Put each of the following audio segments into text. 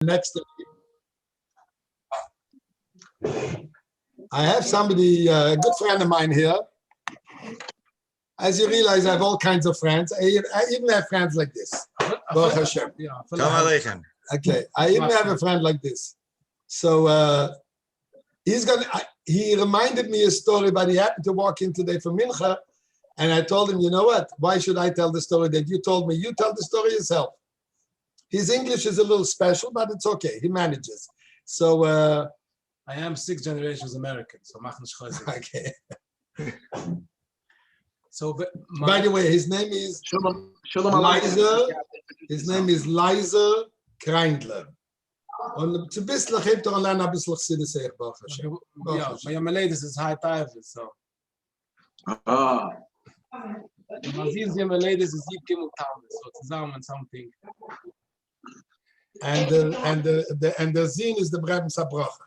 next. I have somebody, a good friend of mine here. As you realize, I have all kinds of friends. I even have friends like this. Baruch Hashem. Okay, I even have a friend like this. So he reminded me a story, but he happened to walk in today for Mincha, and I told him, you know what? Why should I tell the story that you told me? You tell the story yourself. His English is a little special, but it's okay. He manages. So I am 6 generations American, so okay. So, by the way, his name is Liza. His name is Liza Kreindler. Und zu bisschen hebt er allein ein bisschen Chassidus sehr, Baruch Hashem. Yeah, but your ladies is high time, so. Man sieht sie immer ladies is deep Gimel Talmud, so zusammen something. And the zine is the Breben Sabrocha.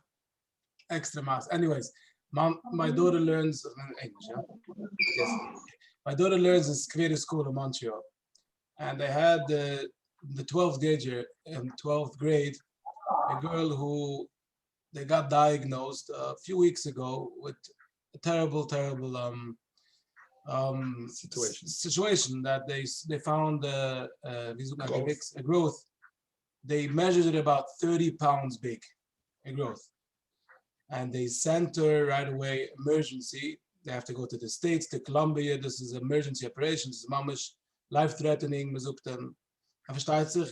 Extra mass. Anyways, my daughter learns English. Yeah? Yes. My daughter learns in creative school in Montreal, and they had the 12th grader in 12th grade, a girl who they got diagnosed a few weeks ago with a terrible situation that they found a growth. They measured it about 30 pounds big, a growth. And they sent her right away, emergency. They have to go to the States, to Colombia. This is emergency operation. This is mamish, life-threatening.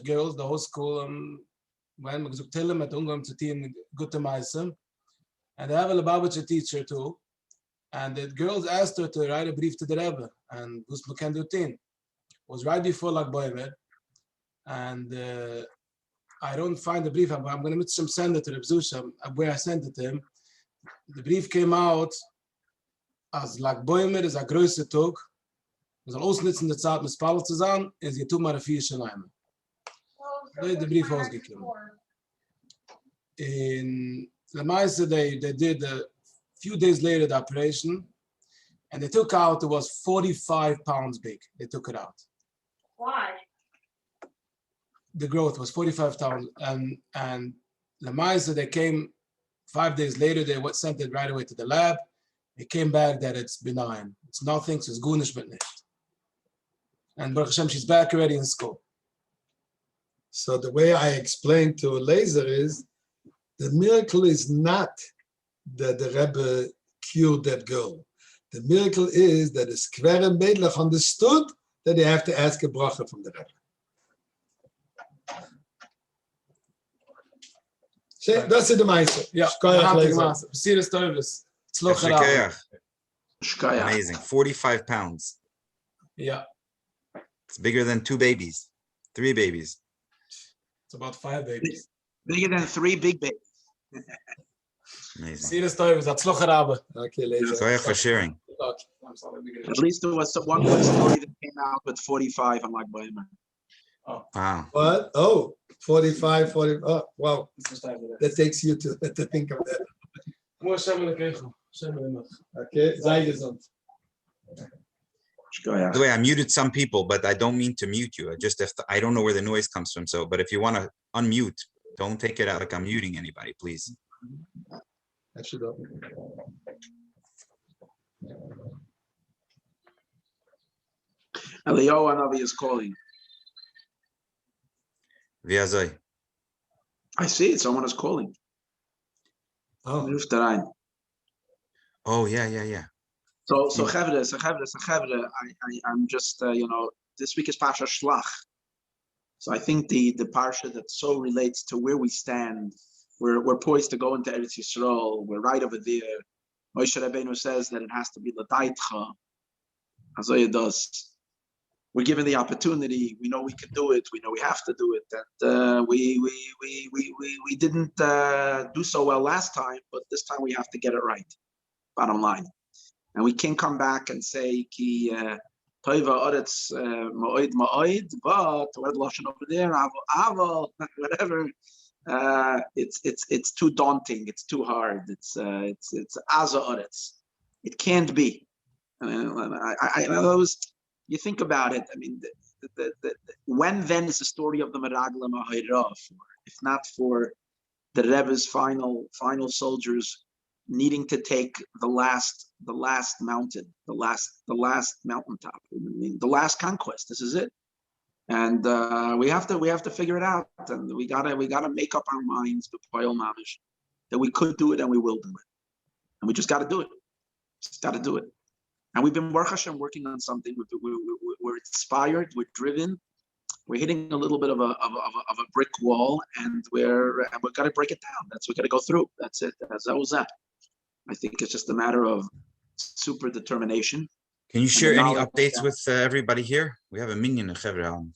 Girls, the whole school, when we tell them at Ungam to team good to myself. And they have a Lubavitcher teacher too. And the girls asked her to write a brief to the Rebbe. And who's can do it was right before Lag Boimer. And I don't find the brief. I'm going to send it to Reb Zusha, where I sent it to him. The brief came out as Lag Boimer is a größer Tag. We zal ausnutzen de Zeit mit Spallen zusammen, und sie tun mal eine 4 Schleimen. Da ist der Brief ausgekommen. In the Meise, they did a few days later the operation, and they took out, it was 45 pounds big. They took it out. Why? The growth was 45 pounds, and the Meise, they came 5 days later, they sent it right away to the lab. It came back that it's benign. It's nothing, so it's gunish but nicht. And Baruch Hashem, she's back already in school. So the way I explained to Laser is, the miracle is not that the Rebbe cured that girl. The miracle is that the Skver and Meidlach understood that they have to ask a bracha from the Rebbe. That's the Meise. Yeah, see the service. Amazing. 45 pounds. Yeah. It's bigger than 2 babies, 3 babies. It's about 5 babies. Bigger than 3 big babies. Amazing. See the story. Okay, ladies. For sharing. At least there was one good story that came out with 45 on Lag Boimer. Oh. Wow. What? Oh, 45, 40. Oh, wow. That takes you to think of that. Okay, sei gesund. By the way, I muted some people, but I don't mean to mute you. I don't know where the noise comes from. So, but if you want to unmute, don't take it out like I'm muting anybody, please. I should open. Eliyahu Hanavi is calling. Viazoi. I see it. Someone is calling. Oh. Oh, yeah. So Chavre, I'm just, this week is Pasha Shlach. So I think the Parsha that so relates to where we stand, we're poised to go into Eretz Yisrael, we're right over there. Moshe Rabbeinu says that it has to be L'daitcha. Azoi does. We're given the opportunity, we know we can do it, we know we have to do it, and we didn't do so well last time, but this time we have to get it right, bottom line. And we can come back and say, ki toiva oretz ma'oid, but word lashon over there, aval, whatever. It's too daunting. It's too hard. It's aza oretz. It can't be. You think about it. I mean, when then is the story of the Meraglim Ahiraf? if not for the Rebbe's final soldiers needing to take the last mountain, the last mountaintop, the last conquest. This is it, and we have to figure it out, and we gotta make up our minds that we could do it and we will do it, and we just got to do it. Just got to do it. And we've been Baruch Hashem working on something. We're inspired. We're driven. We're hitting a little bit of a brick wall, and we've got to break it down. We got to go through. That's it. That was that. I think it's just a matter of super determination. Can you share any updates with everybody here? We have a minyan in Chevra.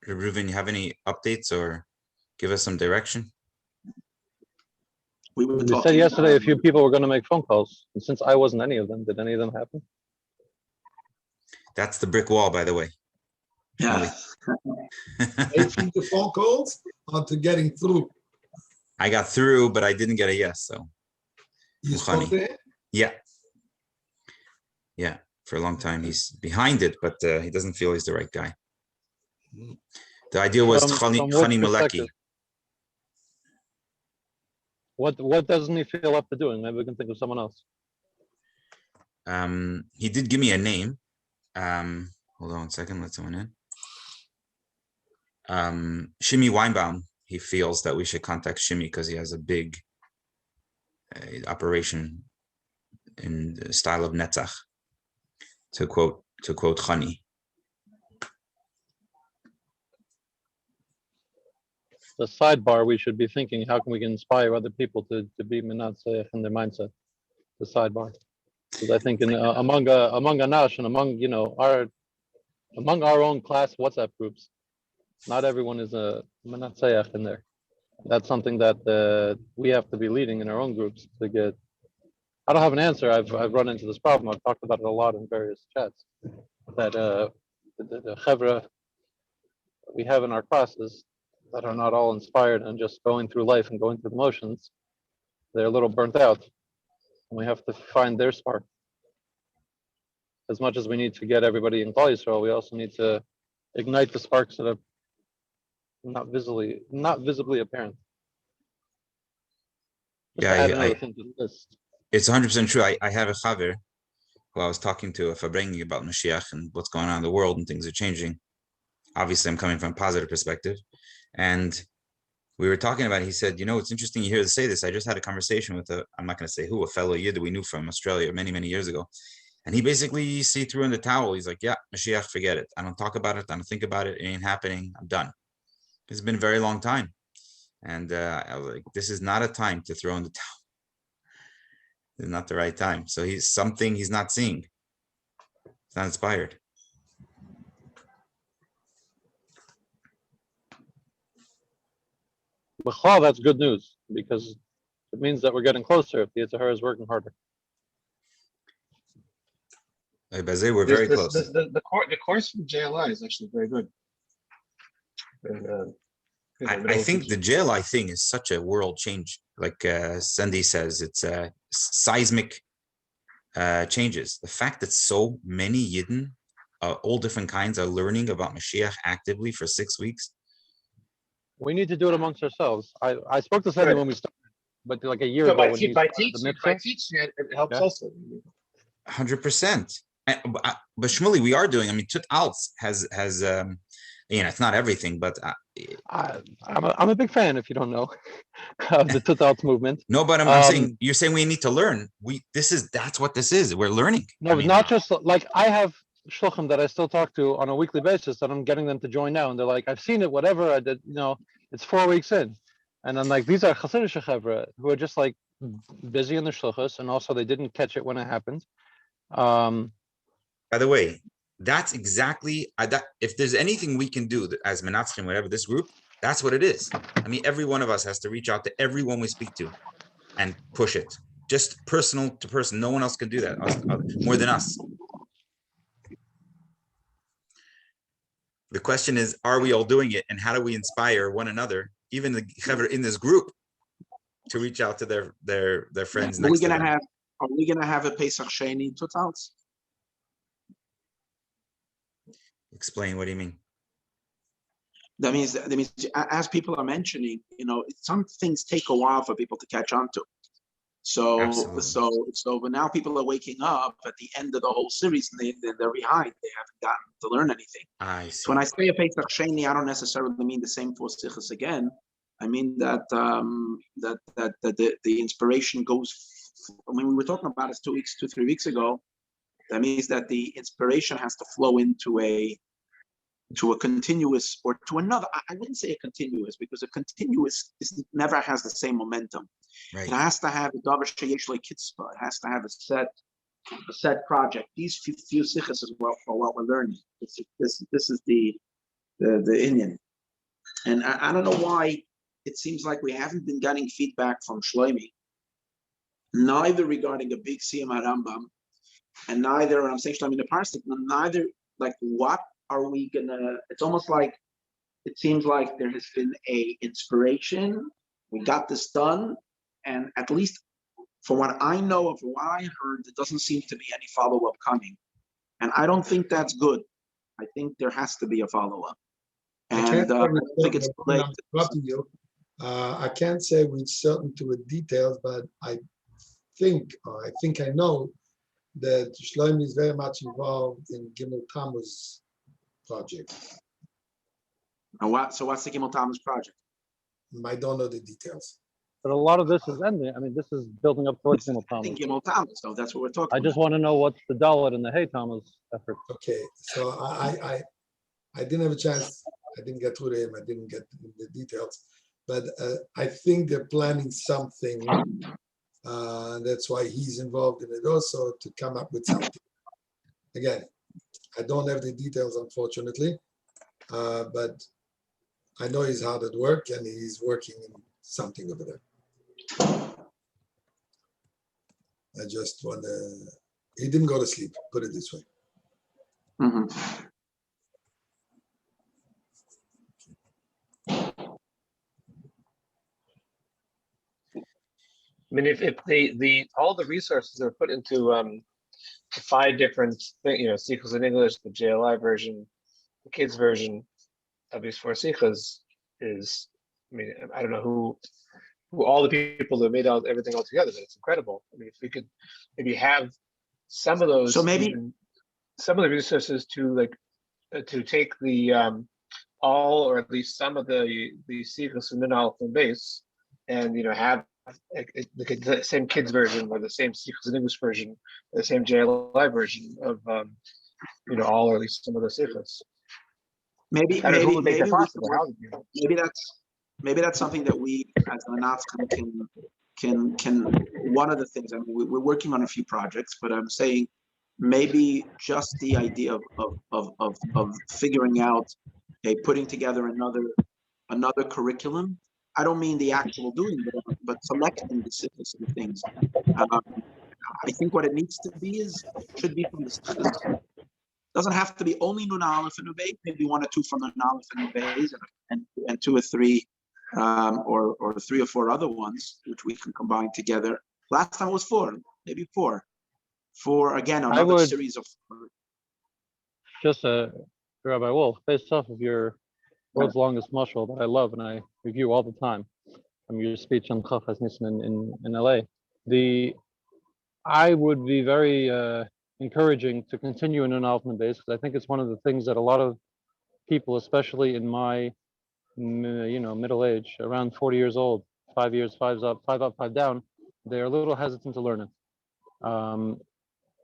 Reuven, you have any updates or give us some direction? We said yesterday a few people were going to make phone calls, and since I wasn't any of them, did any of them happen? That's the brick wall, by the way. Yeah. Making the phone calls or to getting through. I got through, but I didn't get a yes. So You spoke to him? yeah, for a long time he's behind it, but he doesn't feel he's the right guy. The idea was Chani Maleki. What doesn't he feel up to doing? Maybe we can think of someone else. He did give me a name. Hold on 1 second, let someone in. Shimi Weinbaum, he feels that we should contact Shimi because he has a big operation in the style of Netzach, to quote Chani. The sidebar, we should be thinking, how can we inspire other people to be Minatzchim in their mindset? The sidebar, because I think among Anash and among our own class WhatsApp groups, not everyone is a Minatzchim in there. That's something that we have to be leading in our own groups to get. I don't have an answer. I've run into this problem. I've talked about it a lot in various chats. That the chevra we have in our classes that are not all inspired and just going through life and going through the motions, they're a little burnt out. And we have to find their spark. As much as we need to get everybody in GEULAH Yisrael, we also need to ignite the sparks that are not visibly apparent. It's 100% true. I have a chaver who I was talking to a Fabrengi about Mashiach and what's going on in the world, and things are changing. Obviously, I'm coming from a positive perspective. And we were talking about it. He said, it's interesting you hear to say this. I just had a conversation with I'm not going to say who, a fellow Yidden we knew from Australia many, many years ago. And he basically threw in the towel. He's like, yeah, Mashiach, forget it. I don't talk about it. I don't think about it. It ain't happening. I'm done. It's been a very long time. And I was like, this is not a time to throw in the towel. It's not the right time. So he's something he's not seeing. He's not inspired. B'chal, that's good news, because it means that we're getting closer if the Yitzhahara is working harder. We're very close. The course from GEULAH is actually very good. I think the GEULAH thing is such a world change. Like Sandy says, it's seismic changes. The fact that so many Yidden, all different kinds, are learning about Mashiach actively for 6 weeks. We need to do it amongst ourselves. I spoke to Sandy when we started, but like a year ago. By teaching it helps also. 100%. But Shmuley, we are doing. I mean, Tut Alts has it's not everything, but I'm a big fan. If you don't know, of the Tut Alts movement. No, but I'm saying you're saying we need to learn. That's what this is. We're learning. No, not just like I have shluchim that I still talk to on a weekly basis that I'm getting them to join now, and they're like, I've seen it, whatever. I did, it's 4 weeks in, and I'm like, these are Hasidic chevra who are just like busy in their shluchos, and also they didn't catch it when it happened. By the way, that's exactly if there's anything we can do as Minatzchim, whatever this group, that's what it is. I mean, every one of us has to reach out to everyone we speak to and push it, just personal to person. No one else can do that more than us. The question is, are we all doing it, and how do we inspire one another, even the chaver in this group, to reach out to their friends? Are we gonna have a Pesach Sheni Tut Alts? Explain, what do you mean? That means as people are mentioning, some things take a while for people to catch on to. Absolutely. But now people are waking up at the end of the whole series, and they're behind. They haven't gotten to learn anything. I So see. when I say a Pesach Sheni, I don't necessarily mean the same four sichos again. I mean that the inspiration goes. When we were talking about it 3 weeks ago, that means that the inspiration has to flow into a continuous, or to another. I wouldn't say a continuous, because a continuous never has the same momentum. Right. It has to have a davar sheyesh le kitzvah. It has to have a set project. These few sichos as well for what we're learning. This is the Indian, and I don't know why it seems like we haven't been getting feedback from Shlomi, neither regarding a big Siyam Rambam, and neither, and I'm saying Shlomi the Parsik, neither like what are we gonna? It's almost like it seems like there has been a inspiration. We got this done, and at least from what I know of, what I heard, there doesn't seem to be any follow-up coming, and I don't think that's good. I think there has to be a follow-up, and I think it's late. I can't say with certainty with details, but I think I know that Shlomi is very much involved in Gimel Tammuz project. And so what's the Gimel Tammuz project? I don't know the details. But a lot of this is ending. I mean, this is building up towards Gimel I Tammuz. think Gimel Tammuz, so that's what we're talking I about. just want to know what's the Dalet and the Hey Tammuz effort. Okay, so I didn't have a chance. I didn't get through to him. I didn't get the details, but I think they're planning something. That's why he's involved in it also, to come up with something. Again, I don't have the details, unfortunately, but I know he's hard at work and he's working in something over there. I just want to, he didn't go to sleep, put it this way. Mm-hmm. I mean, if the all the resources are put into 5 different things, sichos in English, the GEULAH version, the kids version of these 4 sichos is, I mean, I don't know who all the people that made out everything all together, but it's incredible. I mean, if we could maybe have some of those, So maybe some of the resources to take the all, or at least some of the sichos in the base, and have the same kids version, or the same sichos in English version, or the same GEULAH version of all, or at least some of the sichos. Maybe that's something that we as Minatzchim can. One of the things, I mean, we're working on a few projects, but I'm saying maybe just the idea of figuring out, putting together another curriculum. I don't mean the actual doing, but selecting the specific things. I think what it needs to be should be from the sichos. Doesn't have to be only Nun Aleph and Ubay, maybe 1 or 2 from Nun Aleph and Ubay, and 2 or 3, or 3 or 4 other ones, which we can combine together. Last time it was 4, maybe 4. For, again, another series of 4. Just Rabbi Wolf, based off of your world's longest mashal that I love and I review all the time, from your speech on Chof in LA, I would be very encouraging to continue in an alternate base, because I think it's one of the things that a lot of people, especially in my middle age, around 40 years old, 5 years, 5 up, 5 down, they're a little hesitant to learn it,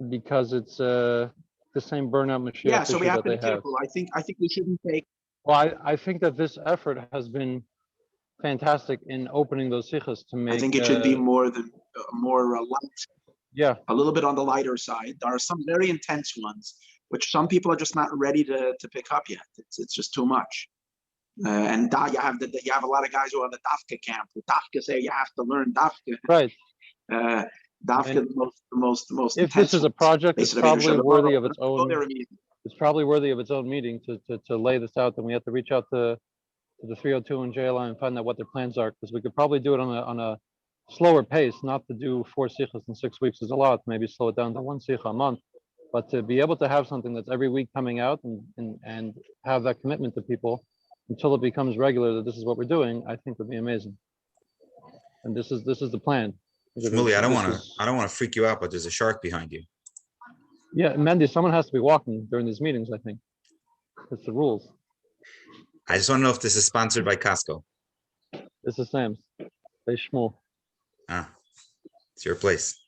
because it's the same burnout Mashiach so we have that to they be careful. have. I think we shouldn't take. Well, I think that this effort has been fantastic in opening those sichos to make. I think it should be more light. Yeah. A little bit on the lighter side. There are some very intense ones, which some people are just not ready to pick up yet. It's just too much. And you have a lot of guys who are in the Dafka camp. The Dafka say you have to learn Dafka. Right. Dafka, the most. If this is a project, it's probably worthy of its own. It's probably worthy of its own meeting to lay this out. Then we have to reach out to the 302 and GEULAH and find out what their plans are, because we could probably do it on a slower pace. Not to do 4 sichos in 6 weeks is a lot. Maybe slow it down to 1 sicha a month, But to be able to have something that's every week coming out and have that commitment to people until it becomes regular that this is what we're doing, I think would be amazing. And this is the plan. Shmuley, I don't want to freak you out, but there's a shark behind you. Yeah, Mendy, someone has to be walking during these meetings, I think. It's the rules. I just want to know if this is sponsored by Costco. This is Sam's. They Shmuel. Ah, it's your place.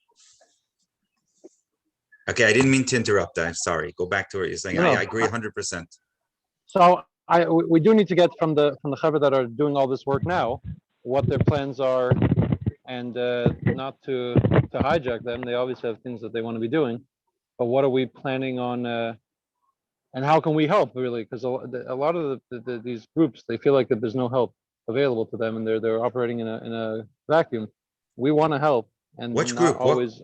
Okay, I didn't mean to interrupt. I'm sorry. Go back to what you're saying. No, I agree 100%. So we do need to get from the chaver that are doing all this work now, what their plans are, and not to hijack them. They obviously have things that they want to be doing, but what are we planning on, and how can we help really? Because a lot of these groups, they feel like that there's no help available to them, and they're operating in a vacuum. We want to help, and Which not group? always.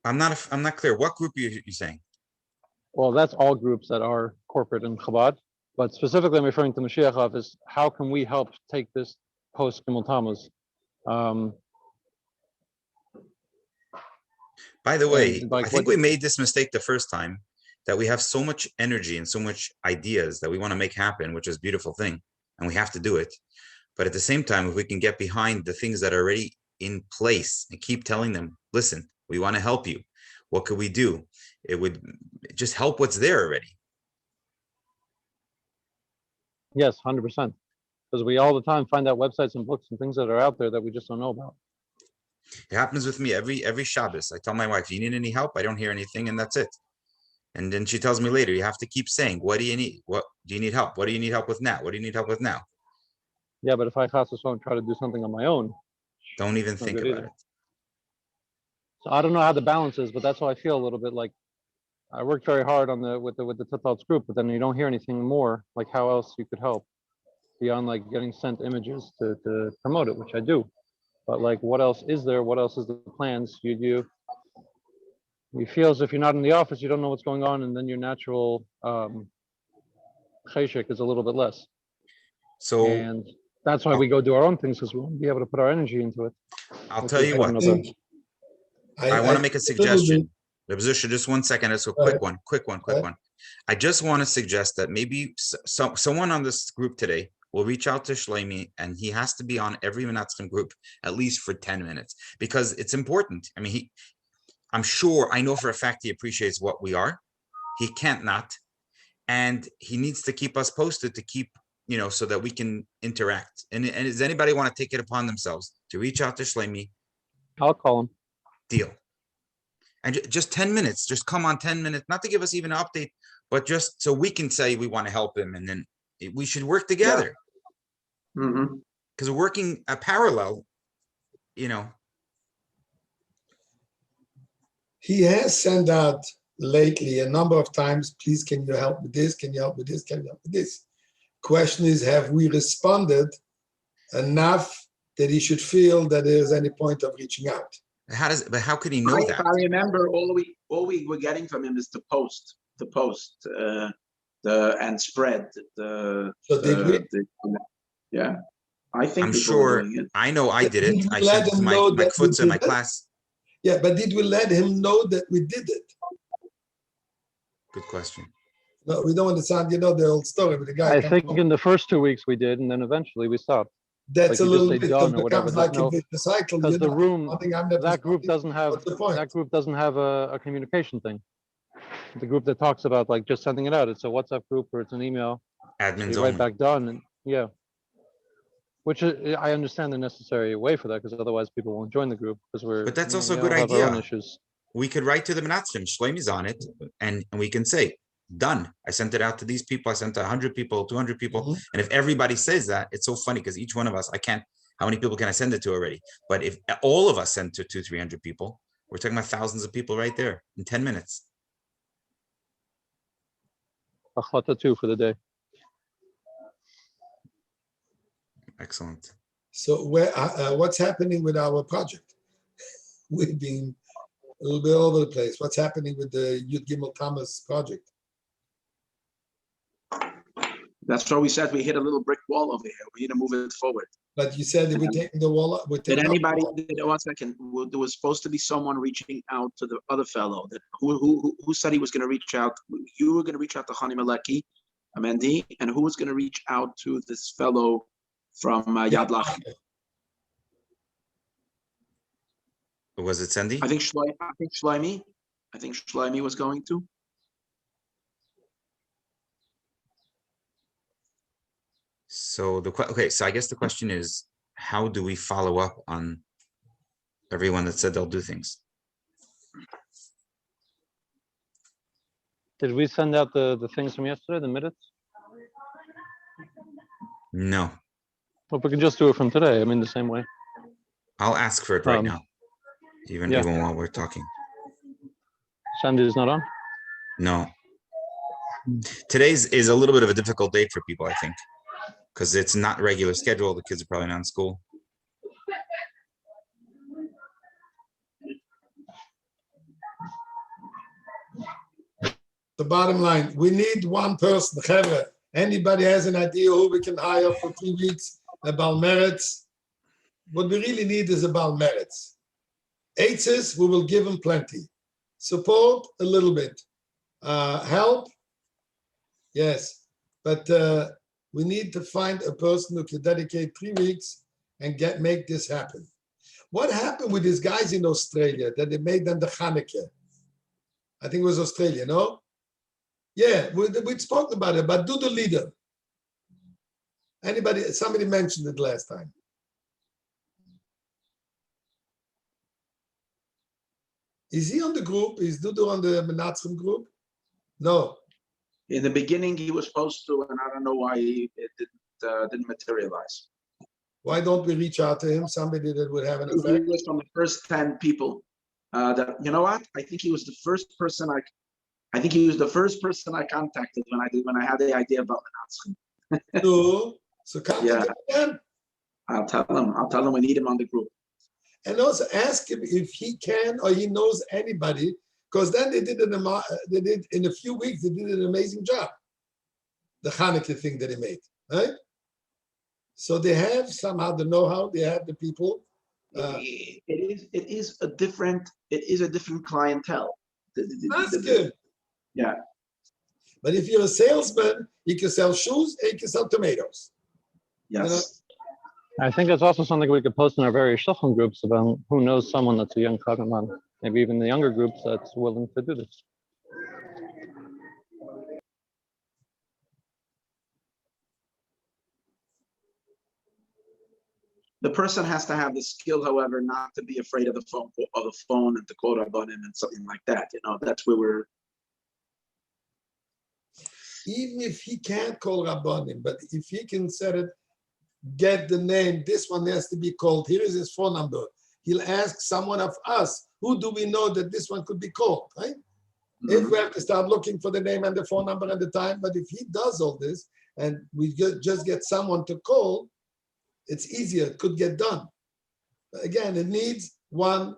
I'm not clear. What group are you saying? Well, that's all groups that are corporate in Chabad, but specifically I'm referring to Mashiach office. How can we help take this post Gimel Tammuz? By the way, like I think we made this mistake the first time, that we have so much energy and so much ideas that we want to make happen, which is a beautiful thing, and we have to do it. But at the same time, if we can get behind the things that are already in place and keep telling them, listen, we want to help you. What could we do? It would just help what's there already. Yes, 100%. Because we all the time find out websites and books and things that are out there that we just don't know about. It happens with me every Shabbos. I tell my wife, you need any help? I don't hear anything, and that's it. And then she tells me later, you have to keep saying, what do you need? What do you need help? What do you need help with now? What do you need help with now? Yeah, but if I try to do something on my own, don't even think about it. So I don't know how the balance is, but that's how I feel a little bit. Like I worked very hard on with the Tatal's group, but then you don't hear anything more. Like how else you could help beyond like getting sent images to promote it, which I do. But like, what else is there? What else is the plans? You feel as if you're not in the office, you don't know what's going on, and then your natural cheshek is a little bit less. So, and that's why we go do our own things, because we won't be able to put our energy into it. I'll tell you what. I want to make a suggestion. Just 1 second. Just a quick one. I just want to suggest that maybe someone on this group today will reach out to Shlomi, and he has to be on every Minatzchim group at least for 10 minutes, because it's important. I mean, I know for a fact he appreciates what we are. He can't not. And he needs to keep us posted to keep, so that we can interact. And does anybody want to take it upon themselves to reach out to Shlomi? I'll call him. Deal. And just 10 minutes, just come on 10 minutes, not to give us even an update, but just so we can say we want to help him, and then we should work together. Because working a parallel, He has sent out lately a number of times, please, can you help with this? Can you help with this? Can you help with this? Question is, have we responded enough that he should feel that there's any point of reaching out? How could he know that? I remember all we were getting from him is the post, and spread yeah. I think I'm sure. I know I did it. I sent it to my kfutza in my class. Yeah, but did we let him know that we did it? Good question. No, we don't understand. The old story with the guy. I think in the first 2 weeks we did, and then eventually we stopped. That's like a little bit becomes like a vicious cycle. Because the room, that group doesn't have a communication thing. The group that talks about like just sending it out, it's a WhatsApp group or it's an email. Admins you write back done, and which is, I understand the necessary way for that, because otherwise people won't join the group, because But that's also a good idea. Our own issues. We could write to the Minatzchim. Shlomi's on it, and we can say, done. I sent it out to these people. I sent to 100 people, 200 people. And if everybody says that, it's so funny, because each one of us, how many people can I send it to already? But if all of us send to 200-300 people, we're talking about thousands of people right there in 10 minutes. Achdus 2 for the day. Excellent. So what's happening with our project? We've been a little bit all over the place. What's happening with the Yud Gimel Tammuz project? That's why we said we hit a little brick wall over here. We need to move it forward. But you said that we're taking the wall up. Did anybody, one second, there was supposed to be someone reaching out to the other fellow that who said he was going to reach out? You were going to reach out to Hani Maleki, Amendi, and who was going to reach out to this fellow from Yadlach? Was it Sandy? I think Shloimi was going to. So so I guess the question is, how do we follow up on everyone that said they'll do things? Did we send out the things from yesterday, the minutes? No, Well, we can just do it from today. I mean, the same way. I'll ask for it right now, even while we're talking. Sandy is not on? No. Today's is a little bit of a difficult day for people, I think, because it's not regular schedule. The kids are probably not in school. The bottom line, we need one person. Anybody has an idea who we can hire for 3 weeks about merits? What we really need is about merits. Aitzes, we will give them plenty. Support, a little bit. Help, yes. But we need to find a person who can dedicate 3 weeks and make this happen. What happened with these guys in Australia that they made them the Chanukah? I think it was Australia, no? Yeah, we'd spoken about it, but do the leader. Somebody mentioned it last time. Is he on the group? Is Dudu on the Minatzchim group? No. In the beginning, he was supposed to, and I don't know why it didn't materialize. Why don't we reach out to him? Somebody that would have an He effect. was from the first 10 people. That, you know what? I think he was the first person I contacted when I had the idea about Minatzchim. So contact him. I'll tell him we need him on the group. And also ask him if he can or he knows anybody, because then they did in a few weeks, they did an amazing job. The Hanukkah thing that they made, right? So they have somehow the know-how, they have the people. It is a different clientele. That's good. Yeah. But if you're a salesman, you can sell shoes and you can sell tomatoes. Yes. You know? I think that's also something we could post in our various shulchan groups about who knows someone that's a young Cahnman, maybe even the younger groups that's willing to do this. The person has to have the skill, however, not to be afraid of the phone and to quote Rabbanim and something like that. You know, that's where we're. Even if he can't call Rabbanim, but if he can set it, get the name, this one has to be called, here is his phone number. He'll ask someone of us, who do we know that this one could be called, right? Mm-hmm. If we have to start looking for the name and the phone number and the time, but if he does all this and we just get someone to call, it's easier, it could get done. But again, it needs one,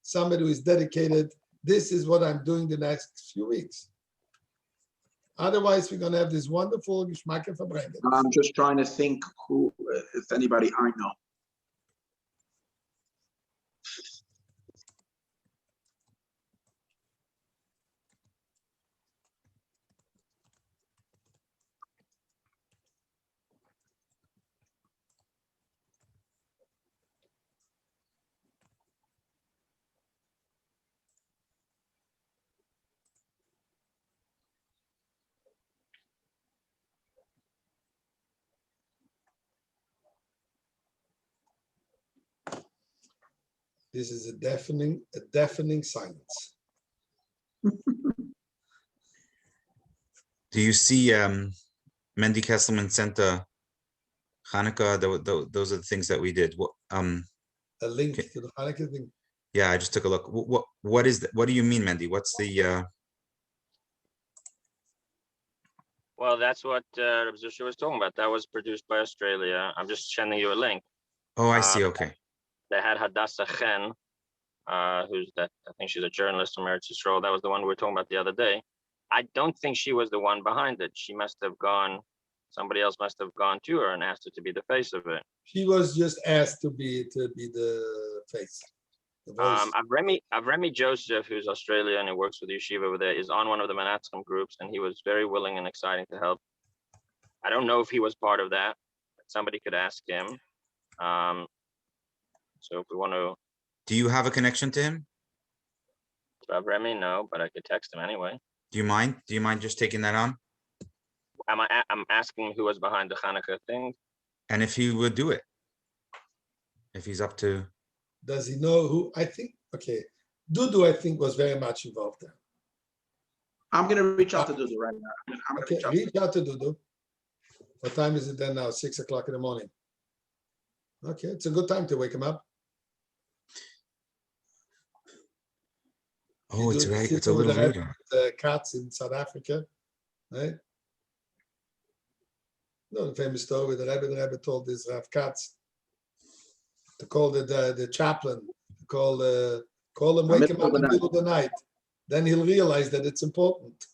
somebody who is dedicated. This is what I'm doing the next few weeks. Otherwise, we're going to have this wonderful Geschmacke verbrengen. I'm just trying to think who, if anybody I know. This is a deafening silence. Do you see Mendy Kesselman sent a Hanukkah? Those are the things that we did. A link to the Hanukkah thing. Yeah, I just took a look. What is that? What do you mean, Mendy? What's the? Well, that's what Rabbi Zusha was talking about. That was produced by Australia. I'm just sending you a link. Oh, I see. Okay. They had Hadassah Chen, who's that? I think she's a journalist from Eretz Yisrael. That was the one we were talking about the other day. I don't think she was the one behind it. She must have gone, somebody else must have gone to her and asked her to be the face of it. She was just asked to be the face. The voice. Avremi Joseph, who's Australian and works with Yeshiva over there, is on one of the Minatzchim groups, and he was very willing and exciting to help. I don't know if he was part of that. Somebody could ask him. So if we want to, Do you have a connection to him? Avremi, no, but I could text him anyway. Do you mind? Do you mind just taking that on? I'm asking who was behind the Hanukkah thing. And if he would do it, if he's up to. Does he know who? I think, okay. Dudu, I think, was very much involved there. I'm going to reach out to Dudu right now. I'm going to Okay, reach out to Dudu. What time is it then now? 6 o'clock in the morning. Okay, it's a good time to wake him up. Oh, it's You do right. sit It's a over little there later. with the cats in South Africa, right? No, the famous story the Rebbe told this Rav Katz to call the chaplain, to call him, wake him up in the middle of the night. Then he'll realize that it's important.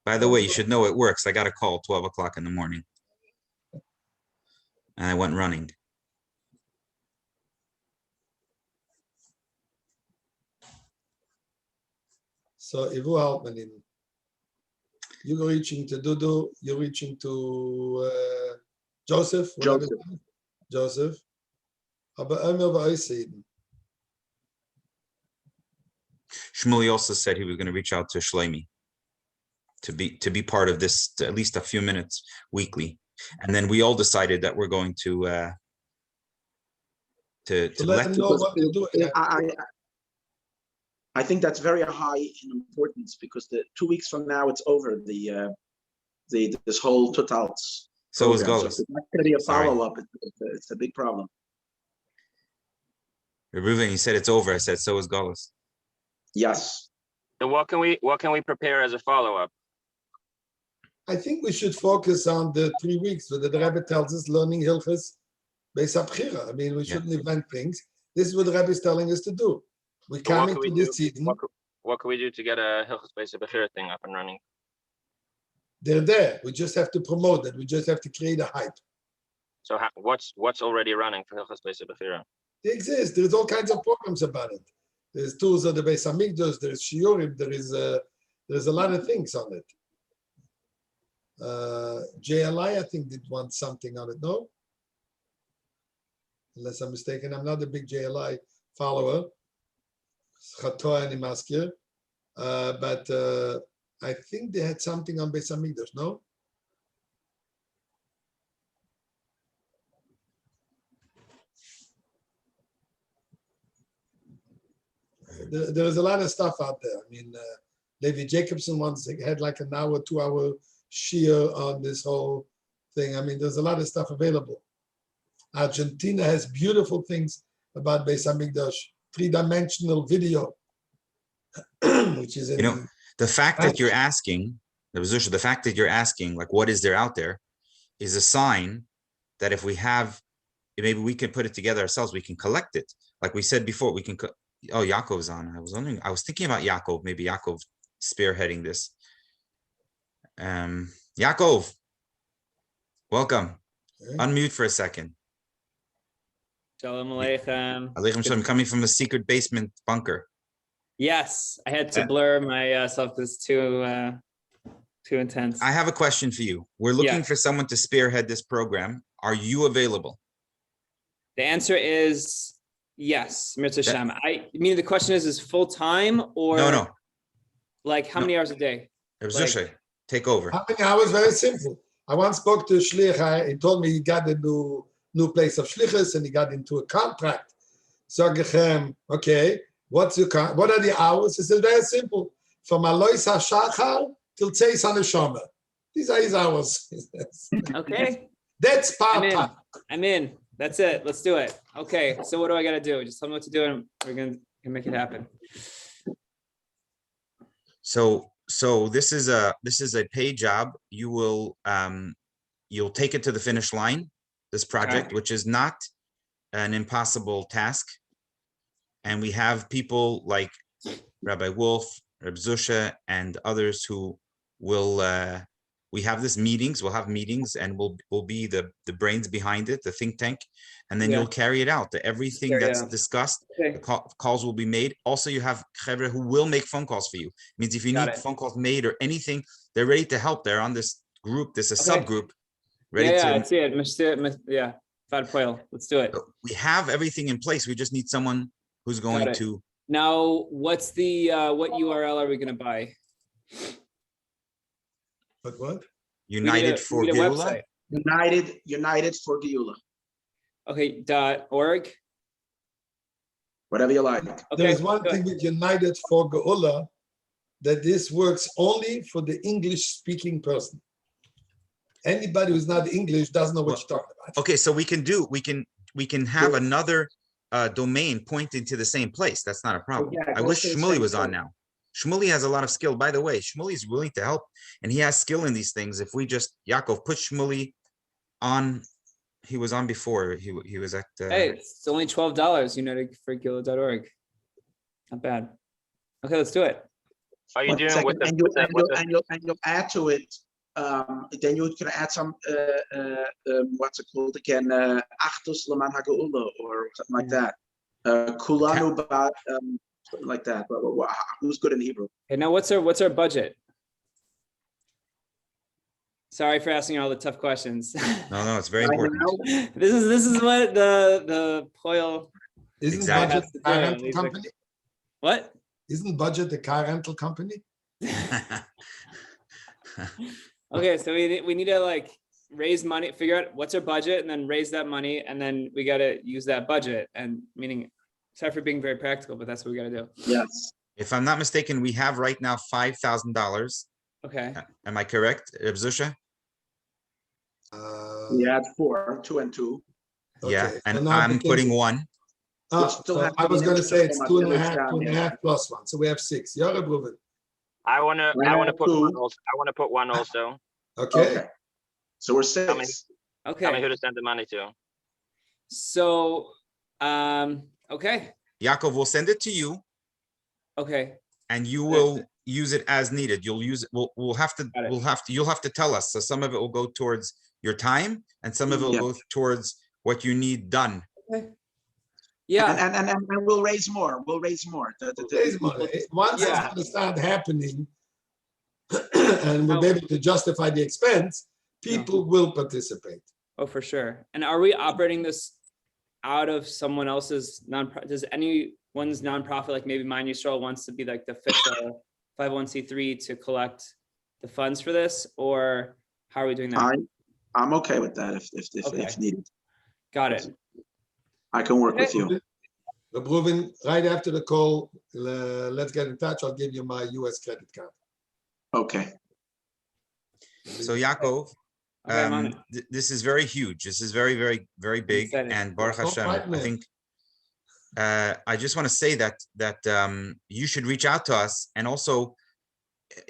By the way, you should know it works. I got a call 12 o'clock in the morning. And I went running. So Ivu Haltmanin, you're reaching to Dudu, you're reaching to Joseph. whatever Joseph. his name is. Joseph. Aber Omer v'Oiseiden. Shmuley also said he was going to reach out to Shlomi to be part of this, at least a few minutes weekly. And then we all decided that we're going to To let let him know what to do. I think that's very high in importance because the 2 weeks from now it's over this whole Totals. So is program. Golos. So if there's going to be a Sorry. follow-up. It's a big problem. Reuven, he said it's over. I said so is Golos. Yes. So what can we prepare as a follow-up? I think we should focus on the 3 weeks where the Rebbe tells us learning Hilchas Beis HaBchira. I mean, we shouldn't invent things. This is what the Rebbe is telling us to do. We're So what coming can we to this do? season. What can we do to get a Hilchos Beis HaBchira thing up and running? They're there. We just have to promote it. We just have to create a hype. So what's already running for Hilchos Beis HaBchira? They exist. There's all kinds of programs about it. There's tools of the Beis Hamikdash. There's shiurim. There's a lot of things on it. GEULAH, I think, did want something on it. No, unless I'm mistaken. I'm not a big GEULAH follower. But I think they had something on Beis Hamikdash. No. There's a lot of stuff out there. I mean, Levi Jacobson once had like an hour, 2 hour shear on this whole thing. I mean, there's a lot of stuff available. Argentina has beautiful things about Beis Hamikdash, 3-dimensional video, which is in the fact that you're asking, the fact that you're asking, like, what is there out there, is a sign that if we have, maybe we can put it together ourselves. We can collect it, like we said before. We can. Oh, Yaakov's on. I was wondering. I was thinking about Yaakov. Maybe Yaakov spearheading this. Yaakov, welcome. Okay. Unmute for a second. Shalom Aleichem. Aleichem Shalom, coming from the secret basement bunker. Yes, I had to blur myself because it's too intense. I have a question for you. We're looking for someone to spearhead this program. Are you available? The answer is yes, Mitzvah Shem. I mean, the question is full time or No. Like how many hours a day? Like, take over. How many hours? Very simple. I once spoke to a shlich. He told me he got a new place of shlichus and he got into a contract. So I asked him, okay, what are the hours? He said, very simple. From Alois HaShachar till Tzeis HaNeshama. These are his hours. Okay. That's part-time. I'm in. That's it. Let's do it. Okay. So what do I got to do? Just tell me what to do and we're going to make it happen. So this is a paid job. You will you'll take it to the finish line, this project, which is not an impossible task. And we have people like Rabbi Wolf, Reb Zusha and others who will, we have this meetings, we'll have meetings and we'll be the brains behind it, the think tank, and then Yeah. you'll carry it out. Everything Carry it that's out. discussed, Okay. the calls will be made. Also, you have Chevra who will make phone calls for you. Means if you Got need it. phone calls made or anything, they're ready to help. They're on this group, this is a Okay. subgroup, ready Yeah, I to. see it. Yeah, Fad Poil. Let's do it. We have everything in place. We just need someone who's going it. to. Now, what's the what URL are we gonna buy? What? United for we need a GEULAH. website. United for GEULAH, Okay, .org. whatever you like. Okay. There's one good. thing with United for GEULAH, that this works only for the English-speaking person. Anybody who's not English doesn't know what you're talking about. Okay, so we can have another domain pointing to the same place. That's not a problem. Yeah, I go wish to the Shmuley same was on place. now. Shmuley has a lot of skill. By the way, Shmuley is willing to help and he has skill in these things. If we just, Yaakov, put Shmuley on, he was on before. He was at. Hey, it's only $12. UnitedForGEULAH.org. Not bad. Okay, let's do it. Are you One doing second, with the, and with the, with the, you'll add to it. Then you can add some what's it called again? Achdus leman hageulah or something like that. Kulanu ba something like that. But who's good in Hebrew? Okay, now what's our budget? Sorry for asking all the tough questions. No, it's very Right important. now, this is what the Poil. Isn't Exactly. Budget the car Yeah, rental he's like- company? What? Isn't Budget the car rental company? Okay, so we need to like raise money, figure out what's our budget, and then raise that money, and then we got to use that budget. And meaning, sorry for being very practical, but that's what we got to do. yes. If I'm not mistaken, we have right now $5,000. Okay. Am I correct, Reb Zusha? We add 4, 2 and 2. Yeah, okay, so and now I'm we can- putting one. Ah, We still so have I to was be going to say next it's to two and a Thomas half, down, 2.5 plus one. So we have 6. You're approving. I wanna put two. one also. I wanna put one also. Okay. So we're Tell me. 6. Tell me Okay. who to send the money to. So, okay. Yaakov will send it to you Okay. and you will use it as needed. You'll use it. We'll have to, Got it. you'll have to tell us. So some of it will go towards your time and some of it will Yeah. go towards what you need done. Yeah. And we'll raise more. We'll raise more. Raise money. Once it's Yeah. going to start happening and we'll be able to justify the expense, people will participate. Oh, for sure. And are we operating this out of someone else's does anyone's nonprofit, like maybe Mine Yisrael wants to be like the official 501c3 to collect the funds for this, or how are we doing that? I'm okay with that Okay. if needed. Got it. I can work with you. Reuven, right after the call, let's get in touch. I'll give you my US credit card. Okay. So Yaakov, Okay, I'm on it. this is very huge. This is very, very, very big. excited. And Baruch Don't Hashem, fight, I man. think I just want to say that you should reach out to us, and also,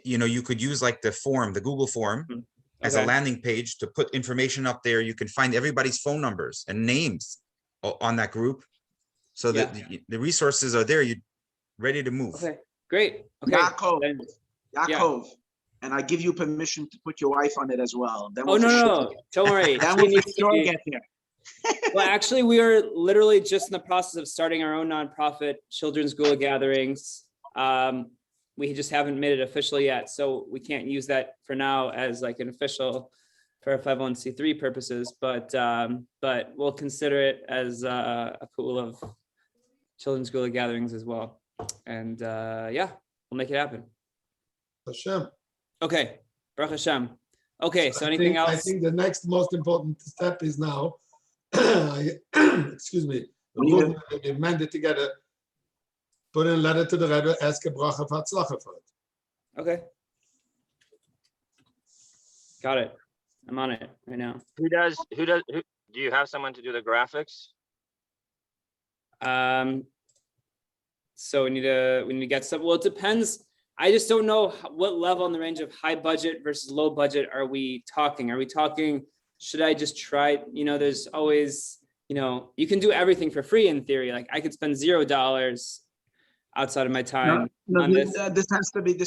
you could use like the form, the Google form, as a Okay. landing page to put information up there. You can find everybody's phone numbers and names on that group, so that the resources are there. You're ready to move. Okay, great. Okay. Yaakov, Then- Yaakov, and I give you permission to put your wife on it as well. Then Oh, we'll no, for no, sure no, don't worry. Then She we'll needs for to sure be- get there. Well, actually, we are literally just in the process of starting our own nonprofit children's GEULAH gatherings. We just haven't made it official yet, so we can't use that for now as like an official for 501c3 purposes, but we'll consider it as a pool of children's GEULAH gatherings as well. And yeah, we'll make it happen. Hashem. Okay, Baruch Hashem. Okay, so I anything think- I else? think the next most important step is now, excuse me, the We need movement will be amended together, put in a letter to the Rebbe, ask a bracha for Hatzlacha for it. Okay. Got it. I'm on it right now. Who do you have someone to do the graphics? So we need to get some, well, it depends. I just don't know what level on the range of high budget versus low budget are we talking? Are we talking, should I just try, there's always, you can do everything for free in theory. Like I could spend $0 outside of my time. No, on this. this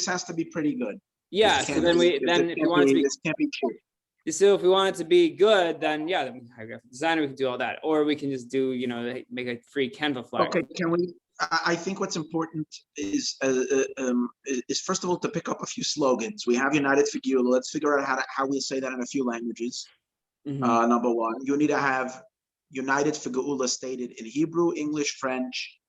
has to be pretty good. Yeah, This so can't then be- if we want it to be, this can't be cheap. so if we want it to be good, then yeah, then we can hire a graphic designer, we can do all that, or we can just do, you know, make a free Canva flyer. Okay, can we, I think what's important is first of all, to pick up a few slogans. We have United for GEULAH. Let's figure out how we say that in a few languages. Mhm. Number one, you need to have United for GEULAH stated in Hebrew, English, French,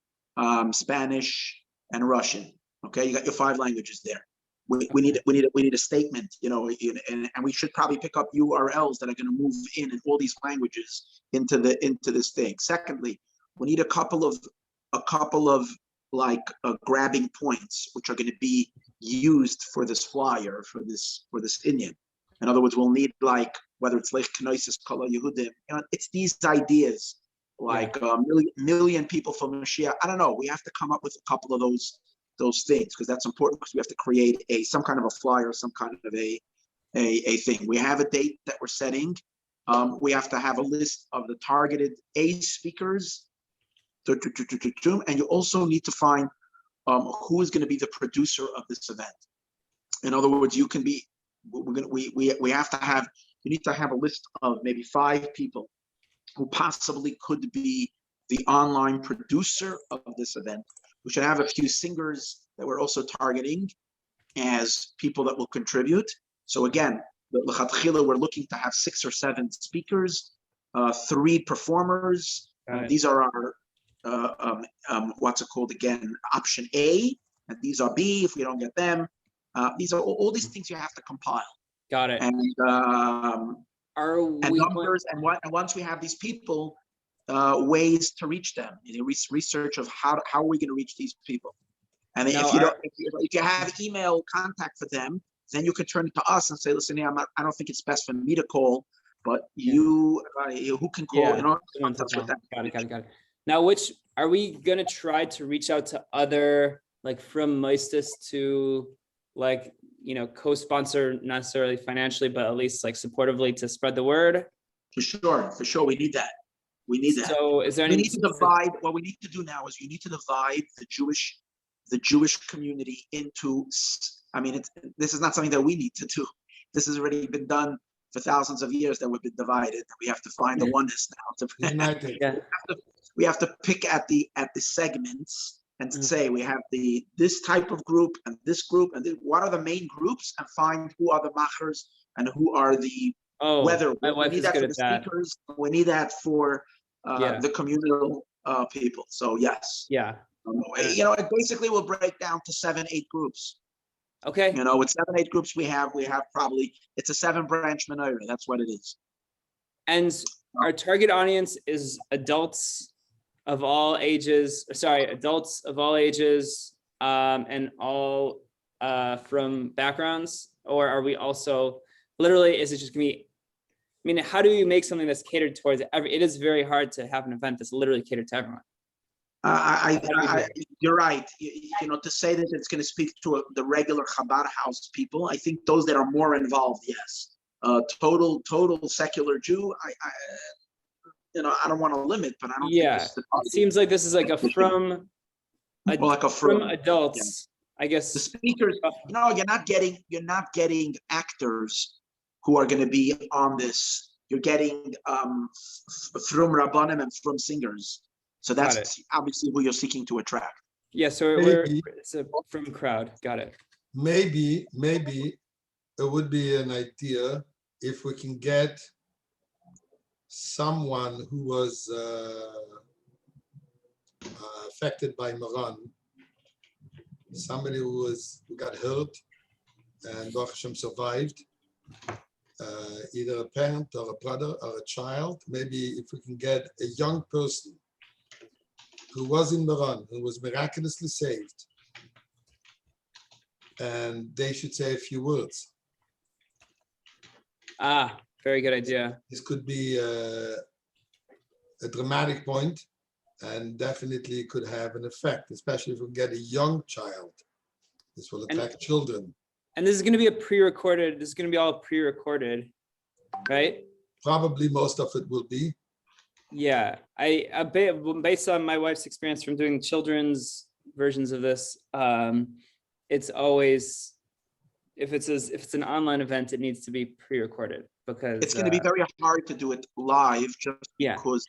Spanish, and Russian. Okay, you got your 5 languages there. We need a statement, you know, and we should probably pick up URLs that are going to move in all these languages into this thing. Secondly, we need a couple of like grabbing points which are going to be used for this flyer, for this Indian. In other words, we'll need, like, whether it's like Knesset Kala Yehudim, you know, it's these ideas like million people for Mashiach. I don't know. We have to come up with a couple of those things, because that's important, because we have to create some kind of a flyer, some kind of a thing. We have a date that we're setting. We have to have a list of the targeted speakers, and you also need to find who is going to be the producer of this event. In other words, you need to have a list of maybe 5 people who possibly could be the online producer of this event. We should have a few singers that we're also targeting as people that will contribute. So again, we're looking to have 6 or 7 speakers, 3 performers. These are our, what's it called again? Option A, and these are B if we don't get them. These are all these things you have to compile. Got it. And numbers, and once we have these people, ways to reach them, research of how are we going to reach these people. And if you have email contact for them, then you can turn it to us and say, listen, I don't think it's best for me to call, but who can call? Yeah. You know, Got it. Now, which are we going to try to reach out to other, like, from Meistis to, like, you know, co-sponsor, not necessarily financially, but at least like supportively to spread the word? For sure. We need that. So is there any? We need to divide. What we need to do now is you need to divide the Jewish community into. I mean, this is not something that we need to do. This has already been done for thousands of years, that we've been divided. We have to find the oneness now. We have to pick at the segments and say we have this type of group and this group, and what are the main groups, and find who are the machers and who are the whether we need that for the speakers. We need that for the communal people. So yes. Yeah. You know, it basically will break down to 7-8 groups. Okay. You know, with 7-8 groups we have probably, it's a 7-branch menorah. That's what it is. And our target audience is adults of all ages, and all from backgrounds, or are we also literally, is it just gonna be, I mean, how do you make something that's catered towards it is very hard to have an event that's literally catered to everyone. You're right. You know, to say that it's going to speak to the regular Chabad house people, I think those that are more involved, yes. Total secular Jew, I don't want to limit, but I don't. Yeah, it seems like this is like from adults. I guess the speakers. You're not getting actors who are going to be on this. You're getting from Rabbanim and from singers. So that's obviously who you're seeking to attract. Yeah, so it's a from crowd. Got it. Maybe it would be an idea if we can get someone who was affected by Maran, somebody who got hurt and Baruch Hashem survived, either a parent or a brother or a child. Maybe if we can get a young person who was in Maran, who was miraculously saved, and they should say a few words. Very good idea. This could be a dramatic point, and definitely could have an effect, especially if we get a young child. This will attract children. And this is going to be this is going to be all pre-recorded, right? Probably most of it will be. Yeah, I based on my wife's experience from doing children's versions of this. It's always, if it's an online event, it needs to be pre-recorded because It's going to be very hard to do it live just yeah. because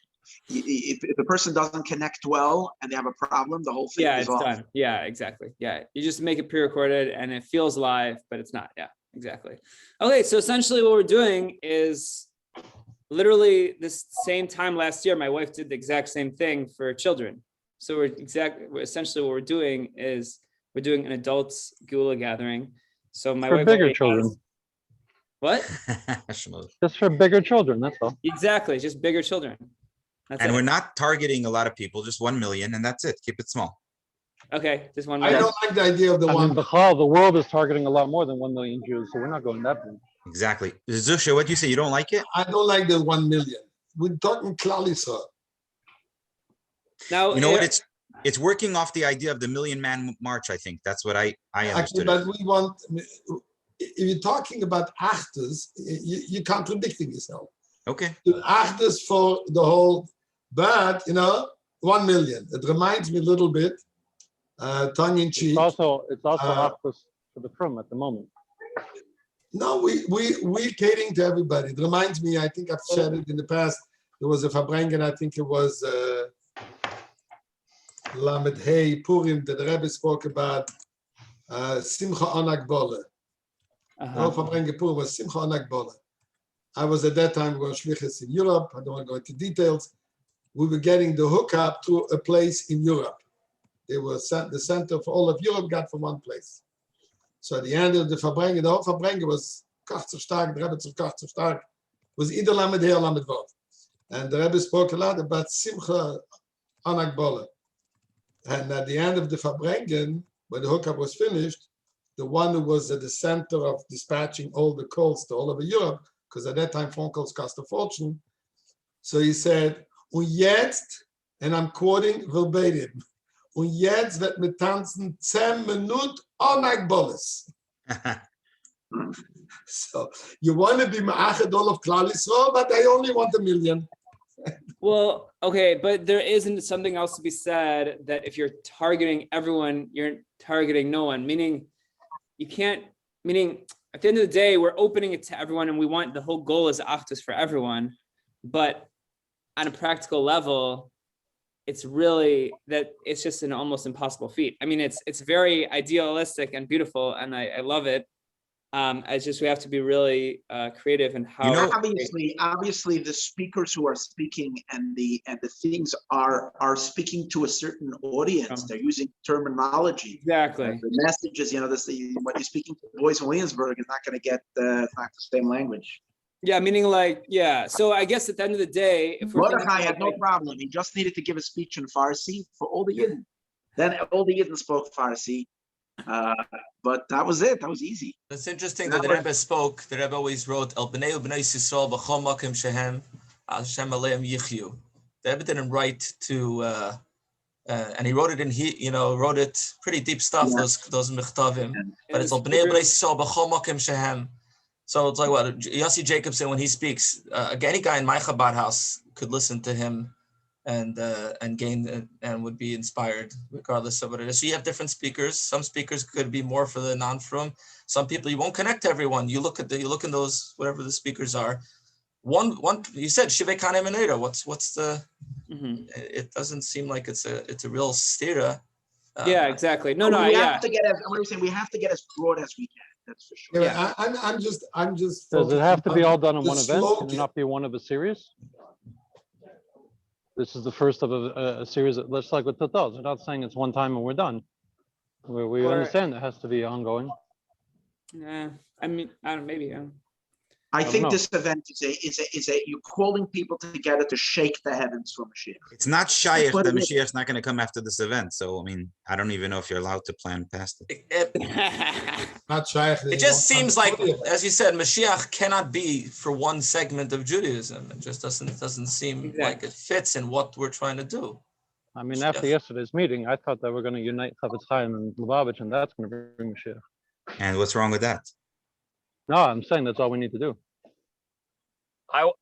if the person doesn't connect well and they have a problem, the whole thing Yeah, is it's off. done. Yeah, exactly. Yeah, you just make it pre-recorded and it feels live, but it's not. Yeah, exactly. Okay, so essentially what we're doing is literally this same time last year, my wife did the exact same thing for children. So essentially what we're doing is we're doing an adults GEULAH gathering. So my For wife bigger already children. has- what? Just for bigger children, that's all. Exactly, just bigger children. That's And it. we're not targeting a lot of people, just 1 million, and that's it. Keep it small. Okay, just one I more. don't like the idea of the I mean, one. Bechal, the world is targeting a lot more than 1 million Jews, so we're not going that big. Exactly. Zusha, what do you say? You don't like it? I don't like the 1 million. We're talking Klal Yisrael. Now, You know what? It's working off the idea of the Million Man March, I think. That's what I Actually, understood. but we want, if you're talking about achdus, you're contradicting yourself. Okay. The achdus for the whole, but 1 million. It reminds me a little bit, tongue in cheek. It's also Uh, achdus for the Prum at the moment. No, we catering to everybody. It reminds me, I think I've said it in the past. There was a Fabrengen, I think it was Lamed Hey Purim that the Rebbe spoke about Simcha Onak Bola. The whole Fabrengen Purim was Simcha Onak Bola. I was at that time going shlichus in Europe. I don't want to go into details. We were getting the hookup to a place in Europe. They were the center for all of Europe got from one place. So at the end of the Fabrengen, the whole Fabrengen was kach so stark, the Rebbe kach so stark, was either Lamed Hey or Lamed Vav. And the Rebbe spoke a lot about Simcha Onak Bola. And at the end of the Fabrengen, when the hookup was finished, the one who was at the center of dispatching all the calls to all over Europe, because at that time phone calls cost a fortune. So he said, und jetzt, and I'm quoting verbatim, und jetzt wird mit tanzen 10 Minuten Onak Bolas. So you want to be ma'ached all of Klal Yisrael, but I only want 1 million. well, okay, but there isn't something else to be said that if you're targeting everyone, you're targeting no one, meaning you can't, meaning at the end of the day, we're opening it to everyone and we want the whole goal is achdus for everyone. But on a practical level, it's really that it's just an almost impossible feat. I mean, it's very idealistic and beautiful and I love it. It's just we have to be really creative in how. Obviously, the speakers who are speaking and the things are speaking to a certain audience. They're using terminology. Exactly. The messages, when you're speaking to boys in Williamsburg, is not going to get not the same language. Yeah, meaning so I guess at the end of the day, if we're Mordechai had no problem. He just needed to give a speech in Farsi for all the Yidden. Then all the Yidden spoke Farsi. But that was it. That was easy. It's interesting that the Rebbe spoke. The Rebbe always wrote El Bnei Bnei Yisrael B'chol Makom Shehem Hashem Aleim Yichyu. The Rebbe didn't write to, and he wrote it wrote it pretty deep stuff. Yeah. Those mechtavim. But it's El Bnei Bnei Yisrael B'chol Makom Shehem. So it's like what Yossi Jacobson when he speaks. Any guy in my Chabad house could listen to him and gain and would be inspired regardless of what it is. So you have different speakers. Some speakers could be more for the non-frum. Some people you won't connect to everyone. You look in those whatever the speakers are. One you said Shivei Kanei Menera. What's the? Mm-hmm. It doesn't seem like it's a real stira. Yeah, exactly. No, we have to get we have to get as broad as we can. That's for sure. Yeah, I'm just. Does it have to be all done in one event? Can it not be one of a series? This is the first of a series. Let's like with Total. We're not saying it's one time and we're done. We understand it has to be ongoing. Yeah, I mean, I don't. Maybe. I think this event is a you're calling people together to shake the heavens for Mashiach. It's not shaykh that Mashiach's not going to come after this event. So I mean, I don't even know if you're allowed to plan past it. Not shaykh. It just seems like, as you said, Mashiach cannot be for one segment of Judaism. It just doesn't seem like it fits in what we're trying to do. I mean, after yesterday's meeting, I thought that we're going to unite Chavetz Chaim and Lubavitch, and that's going to bring Mashiach. And what's wrong with that? No, I'm saying that's all we need to do.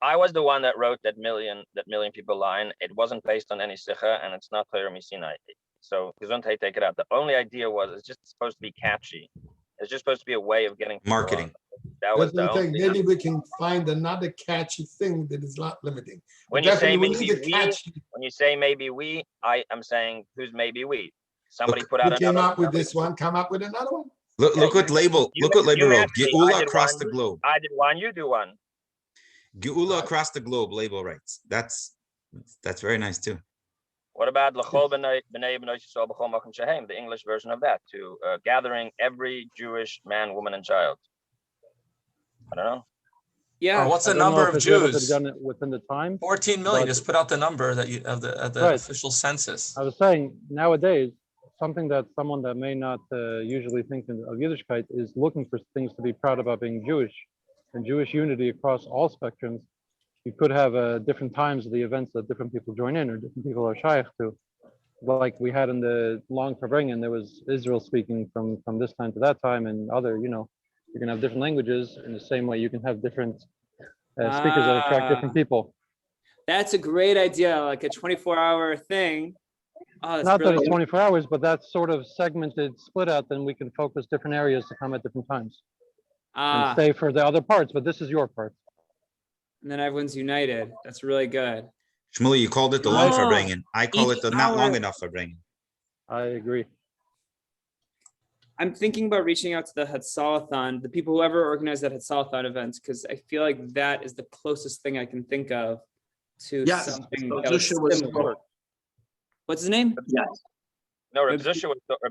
I was the one that wrote that million people line. It wasn't based on any sikha, and it's not Torah Misinai. So Gesundheit, take it out. The only idea was it's just supposed to be catchy. It's just supposed to be a way of getting people Marketing. on. That was That's the the thing. only. Maybe we can find another catchy thing that is not limiting. But When you say definitely we maybe need a we, catchy. when you say maybe we, I am saying who's maybe we. Somebody put out We came another. up with this one, come up with another one. Look, look what label. Look what label wrote. matched me. I Geula did across one, the globe. I did one, you do one. Geula across the globe. Label writes. That's very nice too. What about L'chol b'nei b'nei Yisrael b'chol makom shehem, the English version of that, to gathering every Jewish man, woman, and child? I don't know. Yeah. Or what's I the don't know number if of it's able to Jews? done it within the time. 14 million. but- Just put out the number that you of the Right. official census. I was saying nowadays, something that someone that may not usually think of Yiddishkeit is looking for things to be proud about being Jewish and Jewish unity across all spectrums. You could have different times of the events that different people join in or different people are shaykh to. Like we had in the long Farbrengen, there was Israel speaking from this time to that time, and other, you can have different languages in the same way you can have different speakers that attract different people. That's a great idea, like a 24-hour thing. Oh, that's Not that really it's good. 24 hours, but that's sort of segmented, split out, then we can focus different areas to come at different times and Ah, stay for the other parts, but this is your part. and then everyone's united. That's really good. Shmuley, you called it the long Oh, Farbrengen. I call each it the not long hour- enough Farbrengen. I agree. I'm thinking about reaching out to the Hatzalathon, the people who ever organize that Hatzalathon events, because I feel like that is the closest thing I can think of to Yes, something so that was Zusha was- similar. What's his name? Yes. No, Reb Reb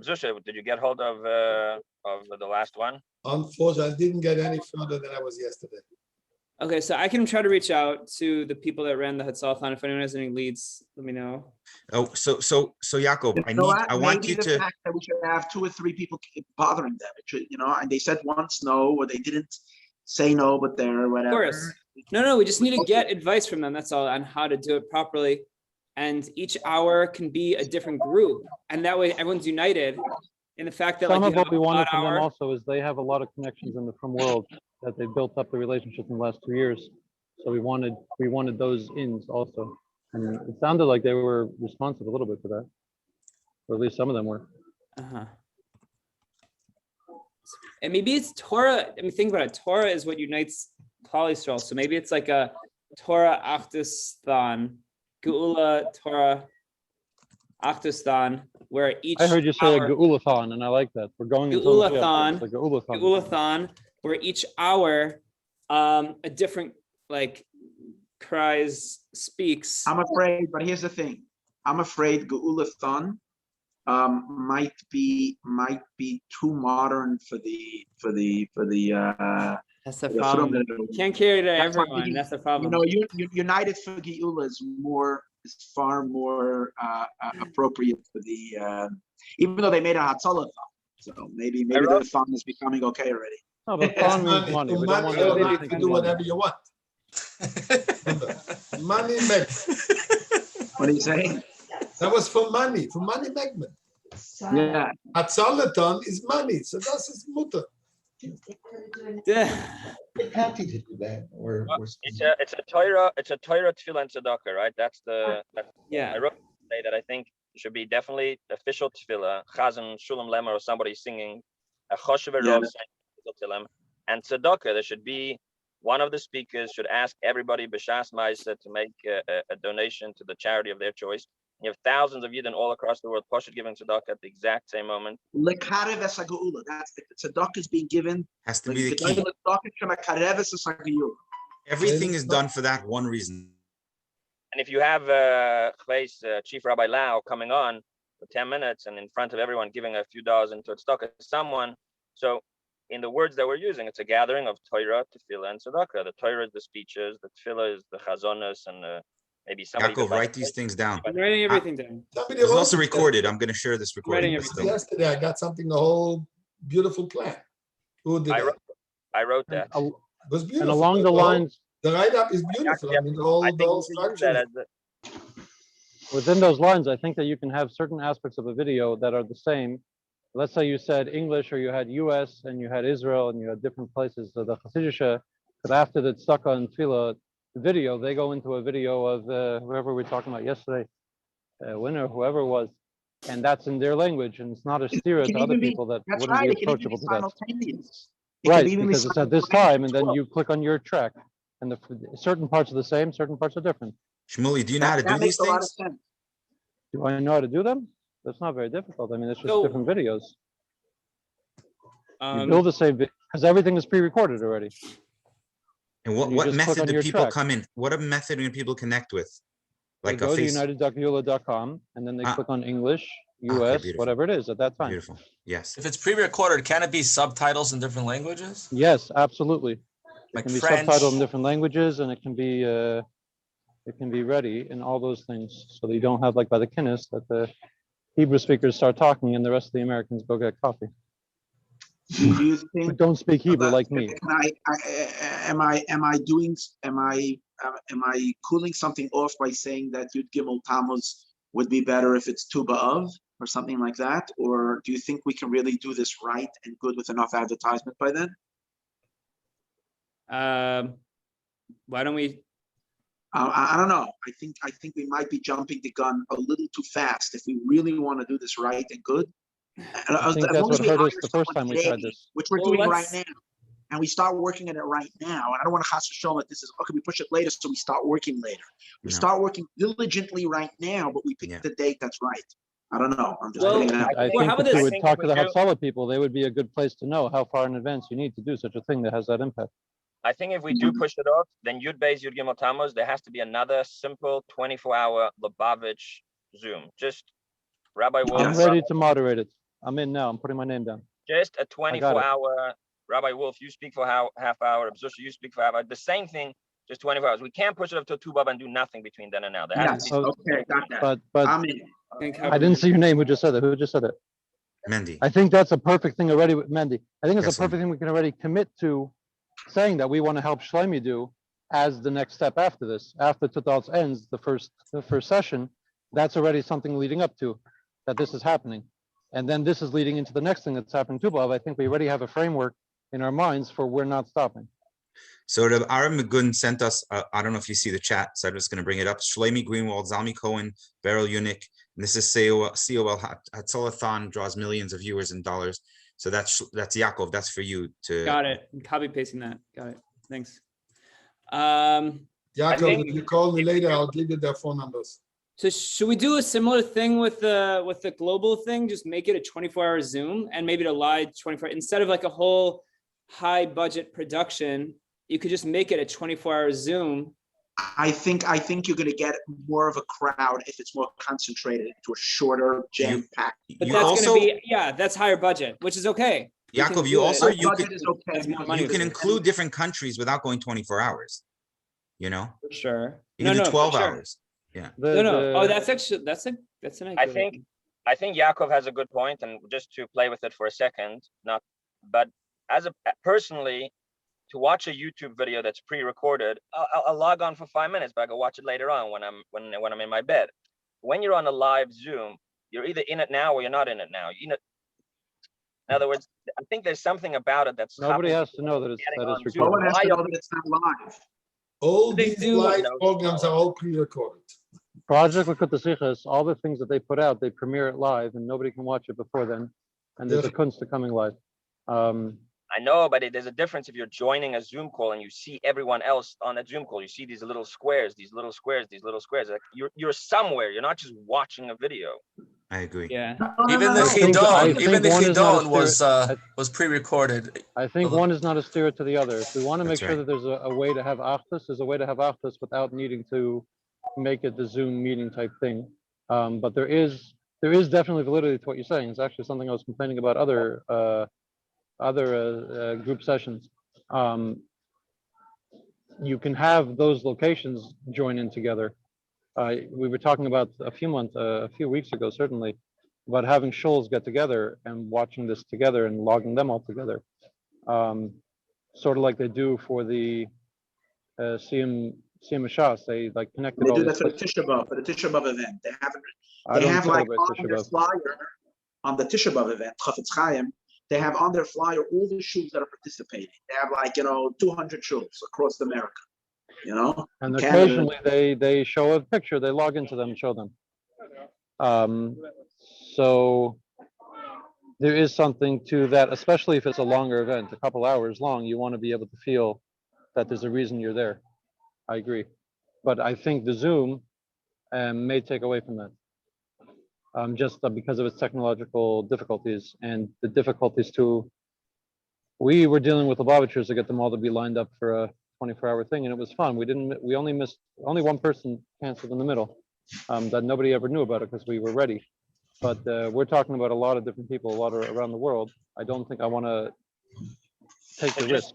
Zusha, did you get hold of the last one? Unfortunately, I didn't get any further than I was yesterday. Okay, so I can try to reach out to the people that ran the Hatzalathon. If anyone has any leads, let me know. Oh, so Yaakov, You I know what? want Maybe you the to. fact that we should have 2 or 3 people keep bothering them. It should, and they said once no, or they didn't say no, but they're Of whatever. course. No, we just need to get advice from them. That's all, on how to do it properly. And each hour can be a different group. And that way everyone's united in the fact that Some like of you have what we a wanted odd from them hour. also is they have a lot of connections in the frum world that they built up the relationship in the last 2 years. So we wanted those ins also. And it sounded like they were responsive a little bit for that. Or at least some of them were. Uh-huh. And maybe it's Torah. I mean, think about it. Torah is what unites Klal Yisrael. So maybe it's like a Torah achdus thon, GEULAH Torah achdus thon, where each I heard you say a hour, geulathon, and I like that. We're going into Geulathon. Mashiach, it's like a geulathon. GEULAHthon, where each hour a different like cries speaks. I'm afraid, but here's the thing. I'm afraid Geulathon might be too modern for the That's the the problem. frum. You can't carry it to That's why I'm everyone. thinking, That's the problem. United for Geula is far more appropriate for the even though they made a Hatzalathon. So maybe the thon is becoming okay already. No, but thon means money. We don't want Money, to you can do whatever you want. Money makes. What are you saying? That was for money Megman. Yeah. Hatzalathon is money, so that's his mutter. Happy to do that. It's a Torah tefillah and tzedakah, right? That's Yeah. I wrote today that I think it should be definitely official tefillah, chazan, shulam lemmer, or somebody singing a choshev erov saying and tzedakah. There should be one of the speakers should ask everybody b'shas ma'aseh to make a donation to the charity of their choice. You have thousands of Yidden all across the world, Poshut giving tzedakah at the exact same moment. Lekarev es geula. That's the tzedakah is being given. Has to be the key. Everything is done for that one reason. And if you have Chief Rabbi Lau coming on for 10 minutes and in front of everyone giving a few dollars into tzedakah to someone, so in the words that we're using, it's a gathering of Torah, tefillah, and tzedakah. The Torah is the speeches, the tefillah is the chazonos, and maybe somebody. Yaakov, write these things down. I'm writing everything down. It's also recorded. I'm going to share this recording. Writing everything. Yesterday, I got something, a whole beautiful plan. Who did that? I wrote that. It was beautiful. And along the lines, The write-up is beautiful. I mean, the whole structure. within those lines, I think that you can have certain aspects of a video that are the same. Let's say you said English, or you had US and you had Israel and you had different places. So the Chassidisha, but after the tzedakah and tefillah video, they go into a video of whoever we were talking about yesterday, winner, whoever it was. and that's in their language, and it's not a stira to other people that That's wouldn't right. be It can even be approachable to that. simultaneous. It can Right, even be because it's at this time, and then simultaneous. you click on your track, and the certain parts are the same, certain parts are different. Shmuley, do you know how to do That these makes a lot of things? sense. Do I know how to do them? That's not very difficult. I mean, it's just So, different videos. You Um, build the same video because everything is pre-recorded already. And And you what just click method on do your people track. come in? What method do people connect with? They Like a go to face. united.geulah.com and then they Ah. click on English, Okay, US, beautiful. whatever it is at that time. Beautiful. Yes. If it's pre-recorded, can it be subtitles in different languages? Yes, absolutely. It Like can be French? subtitled in different languages, and it can be ready in all those things, so that you don't have like by the Kinnis that the Hebrew speakers start talking and the rest of the Americans go get coffee. Do you Who think? don't speak Hebrew like me. Am I cooling something off by saying that Yud Gimel Tammuz would be better if it's Tu B'Av or something like that? Or do you think we can really do this right and good with enough advertisement by then? why don't we? I don't know. I think we might be jumping the gun a little too fast if we really want to do this right and good. I think that's what hurt us the first time we tried this. Which we're Well, doing right let's- now. And we start working at it right now. And I don't want to chas v'sholom that this is, okay, we push it later, so we start working later. We No. start working diligently right now, but we pick Yeah. the date that's right. I don't know. I'm just Well, putting it out. I Well, think how about if you this? would I think talk if to the we do- Hatzalah people, they would be a good place to know how far in advance you need to do such a thing that has that impact. I think if we do push it off, then Yud Beis Yud Gimel Tammuz, there has to be another simple 24-hour Lubavitch Zoom. Just Rabbi Wolf, I'm ready to moderate it. I'm in now. I'm putting my name down. just a I got it. 24-hour Rabbi Wolf. You speak for half hour. Abzusha, you speak for half hour. The same thing, just 24 hours. We can't push it up to Tu B'Av and do nothing between then and now. There has Yes, to be. okay, got that. But I'm in. I didn't see your name. Who just said it? Who just said it? Mendy. I think that's a perfect thing already with Mendy. I think it's Yes, a perfect thing we can already commit to saying that we want to help Shlomi do as the next step after this. After Tutal's ends, the first session, that's already something leading up to that this is happening. And then this is leading into the next thing that's happening too, Bob. I think we already have a framework in our minds for we're not stopping. So the Aram Magun sent us, I don't know if you see the chat, so I'm just going to bring it up. Shlomi Greenwald, Zalmi Cohen, Beryl Unick, and this is COL Hatzalathon draws millions of viewers in dollars. So that's Yaakov. That's for you to. Got it. Copy pasting that. Got it. Thanks. Yaakov, think- if you call me later, I'll give you their phone numbers. So should we do a similar thing with the global thing? Just make it a 24-hour Zoom and maybe to live 24 instead of like a whole high budget production. You could just make it a 24-hour Zoom. I think you're going to get more of a crowd if it's more concentrated into a shorter jam packed. But You that's also- going to be, that's higher budget, which is okay. We can Yaakov, do you it. also, you Budget can, is okay. That's more money you can for include different countries without going 24 hours, you know? For sure. You can do for 12 sure. hours. No. Oh, that's actually, that's an idea. I think Yaakov has a good point, and just to play with it for a second, but personally, to watch a YouTube video that's pre-recorded, I'll log on for 5 minutes, but I go watch it later on when I'm in my bed. When you're on a live Zoom, you're either in it now or you're not in it now. In other words, I think there's something about it that's Nobody stopping has to know that it's getting on recorded. Zoom. No one has Why to know are- that it's not live. All They these do- live No, programs are all pre-recorded. Project Likkut Sichos, all the things that they put out, they premiere it live and nobody can watch it before then. And there's a kunst to coming live. I know, but there's a difference if you're joining a Zoom call and you see everyone else on that Zoom call. You see these little squares. Like you're somewhere. You're not just watching a video. I agree. Yeah. Even the I think one is not a Chidon was pre-recorded. I think one is not a steer to the other. If we want to make That's sure right. that there's a way to have achdus, there's a way to have achdus without needing to make it the Zoom meeting type thing. But there is definitely validity to what you're saying. It's actually something I was complaining about other group sessions. You can have those locations join in together. We were talking about a few weeks ago, certainly, about having shuls get together and watching this together and logging them all together. Sort of like they do for the Siyam Shas. They like connected They all do these that for the places. Tisha B'Av event. They I don't have like celebrate on Tisha their B'Av. flyer on the Tisha B'Av event, Chafetz Chaim, they have on their flyer all the shuls that are participating. They have 200 shuls across America. And Canada. occasionally they show a picture, they log into them and show them. So there is something to that, especially if it's a longer event, a couple hours long. You want to be able to feel that there's a reason you're there. I agree, but I think the Zoom may take away from that, just because of its technological difficulties and the difficulties to. We were dealing with the Lubavitchers to get them all to be lined up for a 24-hour thing, and it was fun. We only missed, only one person canceled in the middle, that nobody ever knew about it because we were ready. But we're talking about a lot of different people, a lot around the world. I don't think I want to take the risk.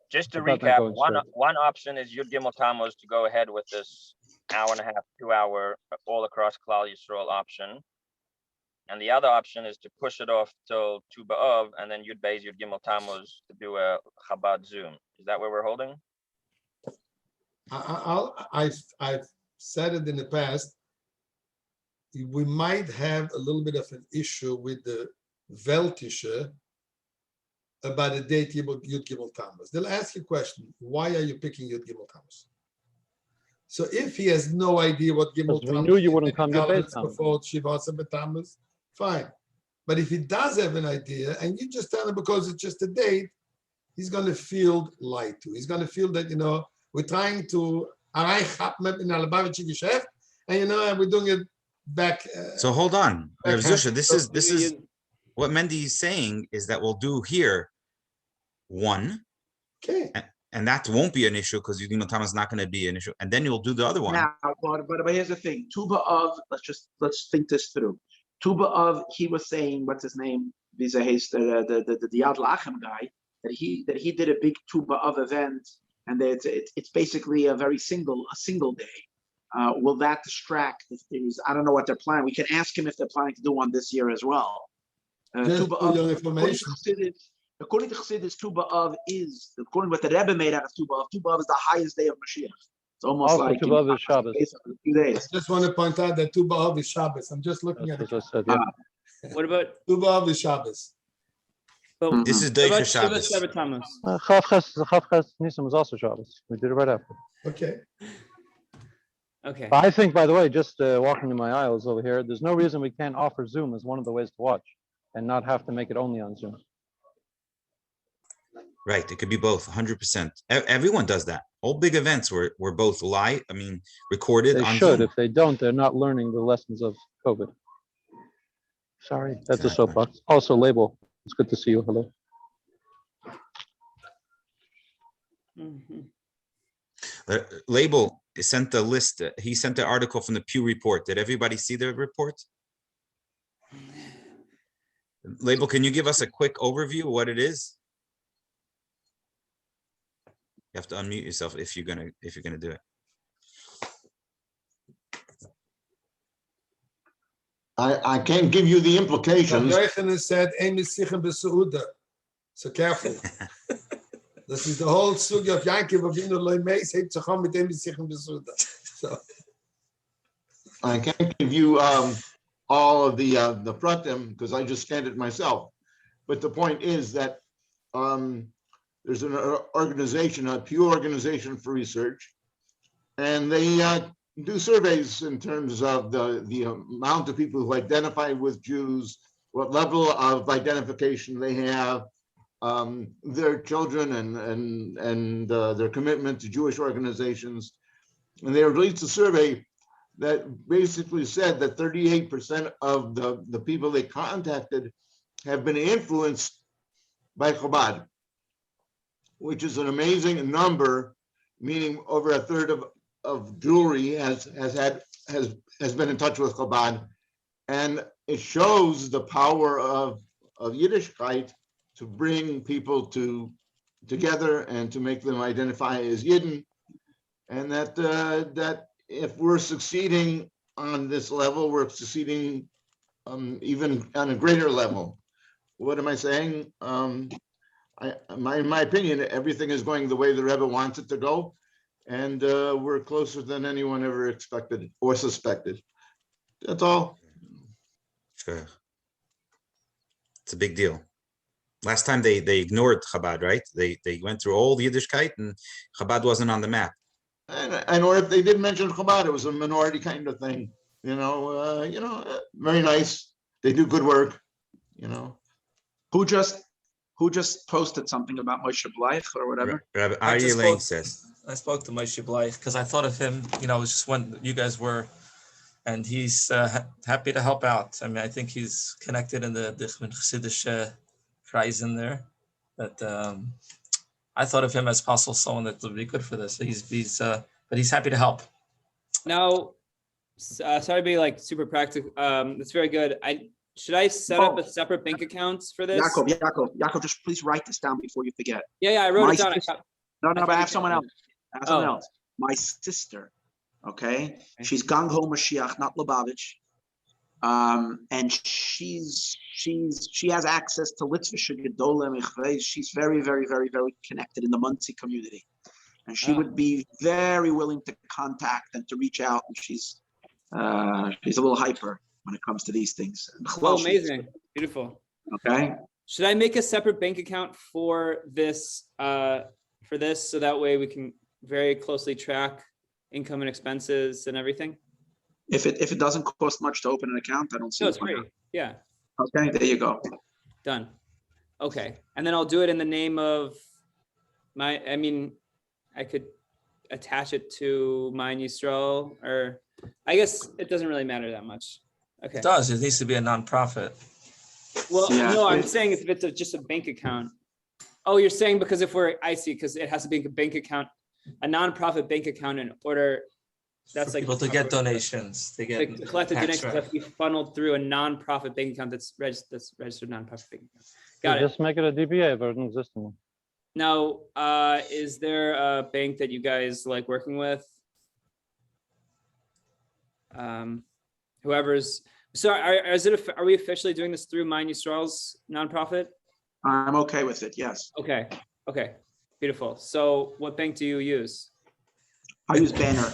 Just to about not recap, going straight. one option is Yud Gimel Tammuz to go ahead with this hour and a half, 2 hour all across Klal Yisrael option. And the other option is to push it off till Tu B'Av and then Yud Beis, Yud Gimel Tammuz to do a Chabad Zoom. Is that where we're holding? I've said it in the past. We might have a little bit of an issue with the Weltische about the date Yud Gimel Tammuz. They'll ask you a question, why are you picking Yud Gimel Tammuz? So if he has no idea what Gimel We knew you wouldn't come to Beis Tammuz. before Shivasa B'Tammuz, fine. But if he does have an idea and you just tell him because it's just a date, he's going to feel lied to. He's going to feel that, we're trying to in Geschäft, and and we're doing it back. So hold on, Rav Zusha, this is You- what Mendy is saying is that we'll do here one, Okay. and that won't be an issue because Yud Gimel Tammuz is not going to be an issue, and then you'll do the other one. Now, but here's the thing. Tu B'Av, let's think this through. Tu B'Av, he was saying, what's his name? Visa Hayes, the Yad Lachem guy, that he did a big Tu B'Av event, and that it's basically a single day. Will that distract if there's, I don't know what they're planning. We can ask him if they're planning to do one this year as well. Just Tu for B'Av, your information. according to Chassidus, Tu B'Av is, according to what the Rebbe made out of Tu B'Av is the highest day of Mashiach. It's almost Also, like Tu B'Av is Shabbos. basically 2 days. I just want to point out that Tu B'Av is Shabbos. I'm just looking That's at what it. I said, yeah. What about Tu B'Av is Shabbos. but This is what about Doicha Shabbos. Shiva Tammuz? Chof Ches Nisan was also Shabbos. We did it right after. Okay. Okay. I think, by the way, just walking to my aisles over here, there's no reason we can't offer Zoom as one of the ways to watch and not have to make it only on Zoom. Right, it could be both, 100%. Everyone does that. All big events were both live, recorded They on should. Zoom. If they don't, they're not learning the lessons of COVID. Sorry, that's a Exactly. soapbox. Also, Label, it's good to see you. Hello. Mhm. Label sent the list. He sent the article from the Pew Report. Did everybody see the report? Label, can you give us a quick overview of what it is? You have to unmute yourself if you're gonna do it. I can't give you the implications. Yochanan said, "Ein Mesichim b'Seuda." So careful. This is the whole sugi of Yaakov Avinu loy meis heit tzacham mit Ein Mesichim b'Seuda. So I can't give you all of the pratim because I just scanned it myself. But the point is that there's an organization, a Pew Organization for Research, and they do surveys in terms of the amount of people who identify with Jews, what level of identification they have, their children, and their commitment to Jewish organizations. And they released a survey that basically said that 38% of the people they contacted have been influenced by Chabad, which is an amazing number, meaning over a third of jewelry has been in touch with Chabad. And it shows the power of Yiddishkeit to bring people together and to make them identify as Yidden. And that if we're succeeding on this level, we're succeeding even on a greater level. What am I saying? In my opinion, everything is going the way the Rebbe wants it to go, and we're closer than anyone ever expected or suspected. That's all. Sure. It's a big deal. Last time they ignored Chabad, right? They went through all the Yiddishkeit and Chabad wasn't on the map. And or if they did mention Chabad, it was a minority kind of thing. Very nice. they do good work, you know. Who just posted something about Moshe Bleich or whatever? Rabbi I Aryeh just Lang spoke- says. I spoke to Moshe Bleich because I thought of him, you know, just when you guys were, and he's happy to help out. I mean, I think he's connected in the Dichman Chassidish Kreis in there. But I thought of him as possible someone that would be good for this. But he's happy to help. Now, sorry to be like super practical. That's very good. Should I set up a separate bank account for this? Yaakov, just please write this down before you forget. Yeah, I wrote My it down. sister- No, but I have someone else. Oh. My sister, okay? She's Gang Ho Mashiach, not Lubavitch. And she has access to Litvische Gedolim. She's very, very, very, very connected in the Muncie community. And she would be very willing to contact and to reach out. And she's a little hyper when it comes to these things. Oh, amazing. Beautiful. Okay. Should I make a separate bank account for this so that way we can very closely track income and expenses and everything? If it doesn't cost much to open an account, I don't see No, it. it's free. Yeah. Okay, there you go. Done. Okay. And then I'll do it in the name of I could attach it to Mine Yisrael, or I guess it doesn't really matter that much. Okay. It does. It needs to be a nonprofit. Well, Yeah. no, I'm saying if it's just a bank account. Oh, you're saying because I see, because it has to be a bank account, a nonprofit bank account in order. That's For like people to get donations. They get the collected tax donations have to be funneled through a nonprofit bank account that's registered nonprofit bank account. Got it. Just make it a DBA of an existing one. Now, is there a bank that you guys like working with? Whoever's, so are we officially doing this through Mine Yisrael's nonprofit? I'm okay with it, yes. Okay, beautiful. So what bank do you use? I use Banner.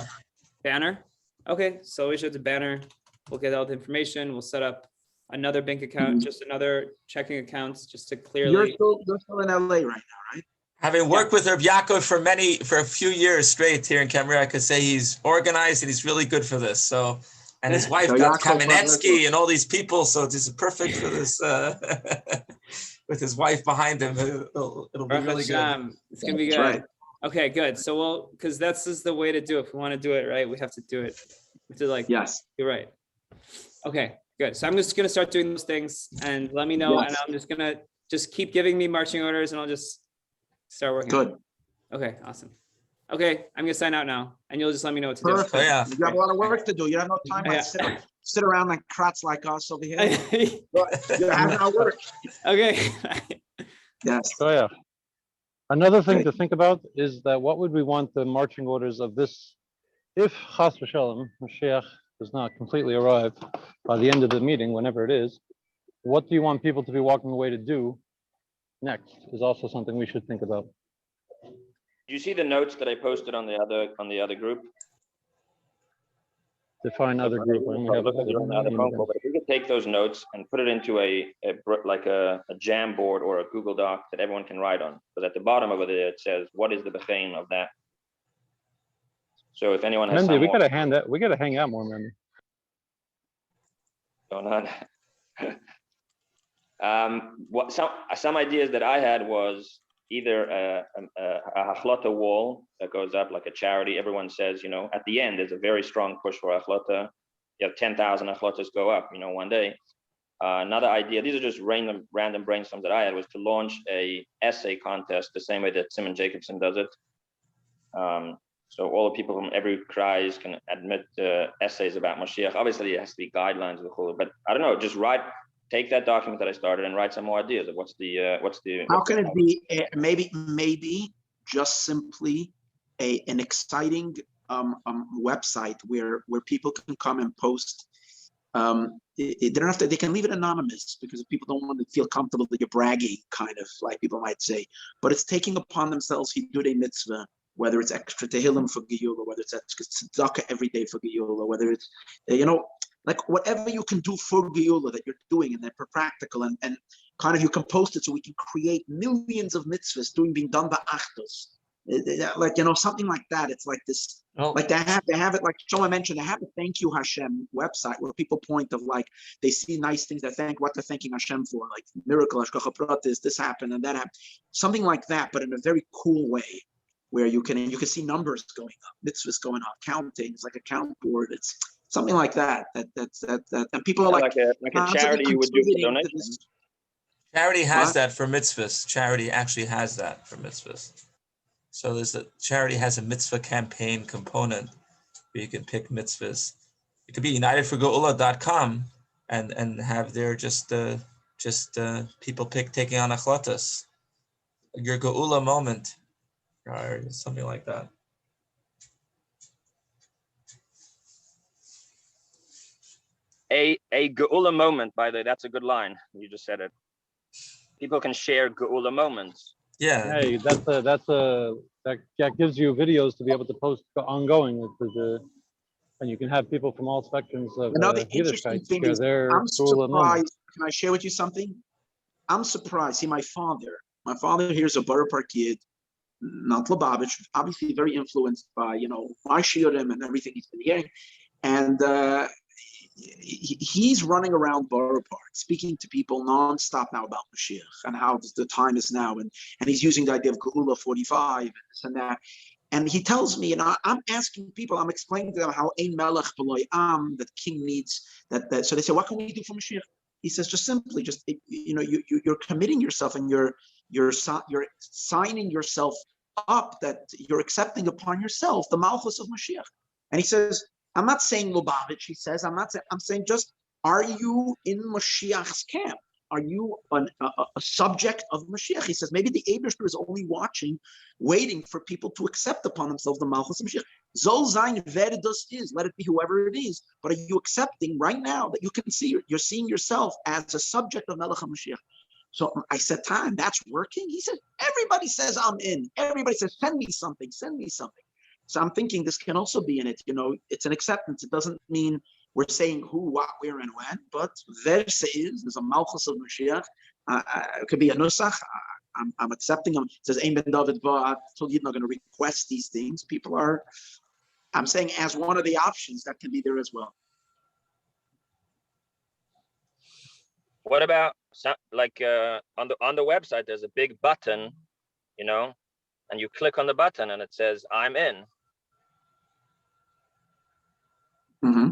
Banner? Okay, so we should do Banner. We'll get all the information. We'll set up another bank account, just another checking accounts, just to You're clearly. still in LA right now, right? Having worked with Reb Yaakov for a few years straight here in Camera, I could say he's organized and he's really good for this. So, and his wife So got Yaakov Kamenetsky and all these people, so this is perfect for this. With his wife behind him, it'll be Baruch really good. Hashem. It's gonna be good. That's right. Okay, good. So because this is the way to do it. If we want to do it right, we have to do it. Yes. You're right. Okay, good. So I'm just gonna start doing those things and let me know. Yes. And I'm just gonna keep giving me marching orders and I'll just start working. Good. Okay, awesome. Okay, I'm gonna sign out now and you'll just let me know what to do. Perfect. Oh, yeah. You have a lot of work to do. You have no time Yeah. to sit around like crats like us over here. You have our work. Okay. Yes. So yeah. Another thing to think about is that what would we want the marching orders of this, if Chas v'Shalom, Mashiach does not completely arrive by the end of the meeting, whenever it is, what do you want people to be walking away to do next is also something we should think about. Do you see the notes that I posted on the other group? Define other group. I only have Look at your other phone call, but if we could take those notes and put it into a jam board or a Google Doc that everyone can write on, because at the bottom over there it says what is the bechein of that. So if anyone has Mendy, we gotta hang out more, Mendy. going on. Some ideas that I had was either a achlata wall that goes up like a charity. Everyone says, at the end, there's a very strong push for achlata. You have 10,000 achlatas go up, one day. Another idea, these are just random brainstorms that I had, was to launch a essay contest the same way that Simon Jacobson does it. So all the people from every kreis can admit essays about Mashiach. Obviously, it has to be guidelines, but I don't know, just take that document that I started and write some more ideas of what's the. How can it be maybe just simply an exciting website where people can come and post. They don't have to. They can leave it anonymous because if people don't want to feel comfortable that you're bragging, kind of like people might say. But it's taking upon themselves hidurei mitzvah, whether it's extra tehillim for GEULAH, whether it's tzedakah every day for GEULAH, whether it's like whatever you can do for GEULAH that you're doing, and they're practical, and kind of you can post it so we can create millions of mitzvahs being done by achdus. Like, you know, something like that. It's like this, like they have it, like Shlomo mentioned, they have a thank you Hashem website where people point of like, they see nice things, they thank what they're thanking Hashem for, like miracle, Hashgacha Pratis, this happened and that happened. Something like that, but in a very cool way, where you can see numbers going up, mitzvahs going up, counting, it's like a count board. It's something like that. And people are like a charity you would do for donations. Charity has that for mitzvahs. Charity actually has that for mitzvahs. So charity has a mitzvah campaign component where you can pick mitzvahs. It could be unitedforgeulah.com and have there just people taking on achdus, your GEULAH moment, or something like that. A GEULAH moment, by the way, that's a good line. You just said it. People can share GEULAH moments. Yeah. Hey, that gives you videos to be able to post ongoing, and you can have people from all spectrums of another interesting Yiddishkeit thing share is, their I'm GEULAH moment. surprised. Can I share with you something? I'm surprised. See, my father here's a Borough Park kid, not Lubavitch, obviously very influenced by, you know, my shiurim and everything he's been hearing, and he's running around Borough Park speaking to people nonstop now about Mashiach and how the time is now, and he's using the idea of GEULAH 45 and this and that. And he tells me, and I'm asking people, I'm explaining to them how Ein Melech B'loi Am, that king needs that. So they say, what can we do for Mashiach? He says, just simply, you know, you're committing yourself and you're signing yourself up, that you're accepting upon yourself the Malchus of Mashiach. And he says, I'm not saying Lubavitch, he says, I'm saying just, are you in Mashiach's camp? Are you a subject of Mashiach? He says, maybe the Eibishter is only watching, waiting for people to accept upon themselves the Malchus of Mashiach. Zol Zayin Veridus is, let it be whoever it is. But are you accepting right now that you can see, you're seeing yourself as a subject of Melech HaMashiach? So I said, Time, that's working? He said, everybody says I'm in. Everybody says, send me something, send me something. So I'm thinking this can also be in it. You know, it's an acceptance. It doesn't mean we're saying who, what, where, and when, but there's a Malchus of Mashiach. It could be a Nusach. I'm accepting them. It says, Ein ben David va, till you're not going to request these things. People are, I'm saying, as one of the options that can be there as well. What about like on the website? There's a big button, you know, and you click on the button and it says, I'm in. Mm-hmm.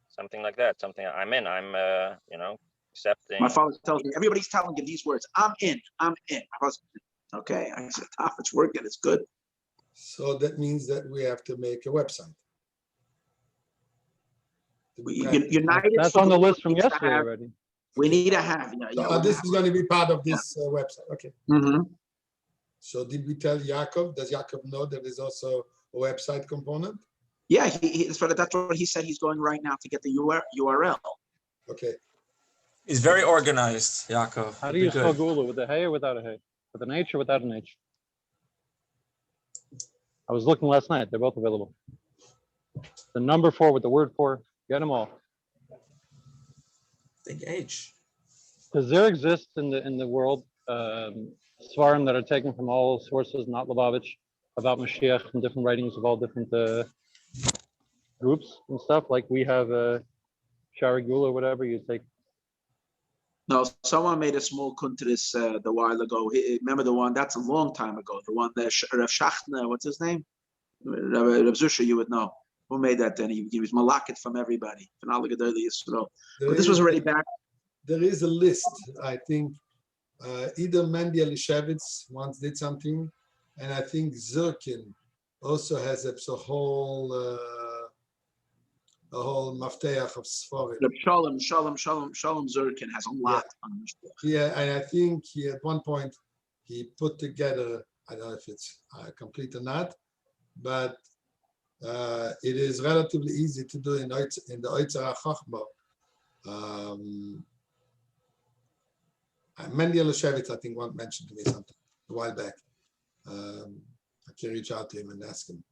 Something like that. Something I'm in. I'm, you know, accepting. My father tells me, everybody's telling you these words. I'm in. I'm in. My husband, okay. I said, it's working. It's good. So that means that we have to make a website. United. That's on the list from yesterday already. We need to have. This is going to be part of this website. Okay. Mm-hmm. So did we tell Yaakov? Does Yaakov know that there's also a website component? Yeah, that's what he said. He's going right now to get the URL. Okay. He's very organized, Yaakov. How do you spell GEULAH, with a hey or without a hey? With an H or without an H? I was looking last night. They're both available. The number 4 with the word for, get them all. I think H. Because there exists in the world svarim that are taken from all sources, not Lubavitch, about Mashiach and different writings of all different groups and stuff. Like we have Shari GEULAH or whatever you take. No, someone made a small kuntris the while ago. Remember the one? That's a long time ago. The one that Rav Shachna, what's his name? Rav Zusha, you would know. Who made that then? He was malakit from everybody. But this was already back. There is a list, I think. Either Mendy Elishevitz once did something, and I think Zirkin also has a whole mafteach of Sforim. Shalom Zirkin has a lot on this book. Yeah, and I think at one point he put together, I don't know if it's complete or not, but it is relatively easy to do in the Oitzer HaChochma. Mendy Elishevitz, I think, once mentioned to me something a while back. I can reach out to him and ask him.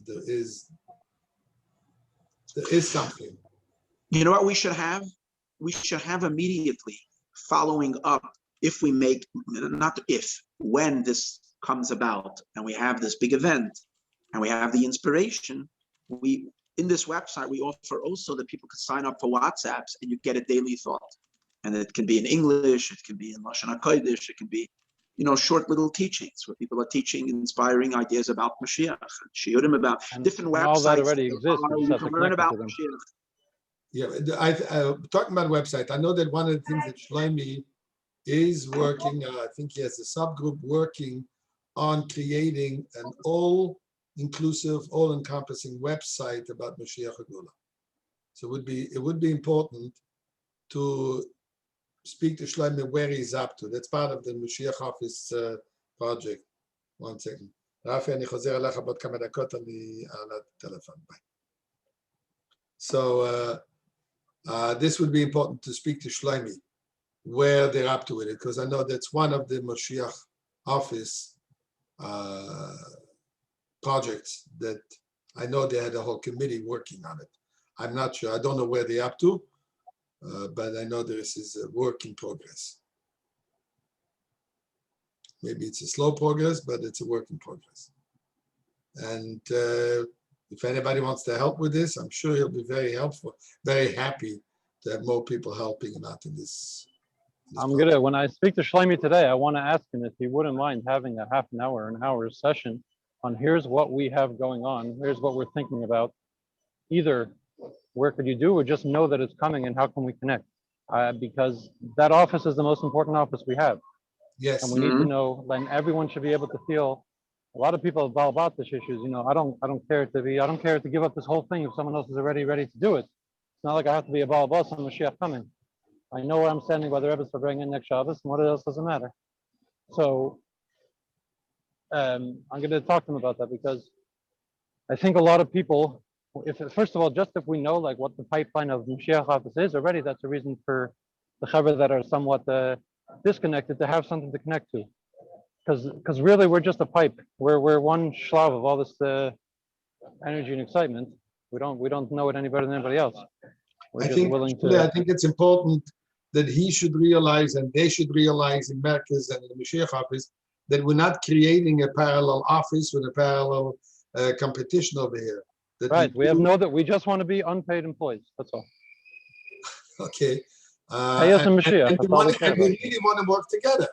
There is something. You know what we should have? We should have immediately following up, if we make, not if, when this comes about and we have this big event and we have the inspiration, in this website, we offer also that people can sign up for WhatsApps and you get a daily thought. And it can be in English, it can be in Lashon HaKodesh, it can be, short little teachings where people are teaching inspiring ideas about Mashiach, shiurim about different websites. All that already exists. You can learn about Mashiach. Yeah, talking about website, I know that one of the things that Shlomi is working, I think he has a subgroup working on creating an all-inclusive, all-encompassing website about Mashiach GEULAH. So it would be important to speak to Shlomi where he's up to. That's part of the Mashiach office project. One second. Rafi, אני חוזר אליך בעוד כמה דקות, אני על הטלפון. Bye. So this would be important to speak to Shlomi where they're up to with it, because I know that's one of the Mashiach office projects that I know they had a whole committee working on it. I'm not sure. I don't know where they're up to, but I know this is a work in progress. Maybe it's a slow progress, but it's a work in progress. And if anybody wants to help with this, I'm sure he'll be very helpful, very happy to have more people helping him out in this. When I speak to Shlomi today, I want to ask him if he wouldn't mind having a half an hour session on here's what we have going on, here's what we're thinking about. Either where could you do, or just know that it's coming and how can we connect? Because that office is the most important office we have. Yes. And we need to know, and everyone should be able to feel. A lot of people have about this issues. I don't care to give up this whole thing if someone else is already ready to do it. It's not like I have to be a Baal Boss on Mashiach coming. I know where I'm standing by the Rebbe's for bringing in next Shabbos, and what else doesn't matter. So I'm going to talk to them about that, because I think a lot of people, first of all, just if we know like what the pipeline of Mashiach office is already, that's a reason for the Chaver that are somewhat disconnected to have something to connect to. Because really we're just a pipe. We're one shlav of all this energy and excitement. We don't know it any better than anybody else. I think it's important that he should realize, and they should realize in Merkez and in the Mashiach office, that we're not creating a parallel office with a parallel competition over here. That we just want to be unpaid employees. That's all. Okay. And we really want to work together.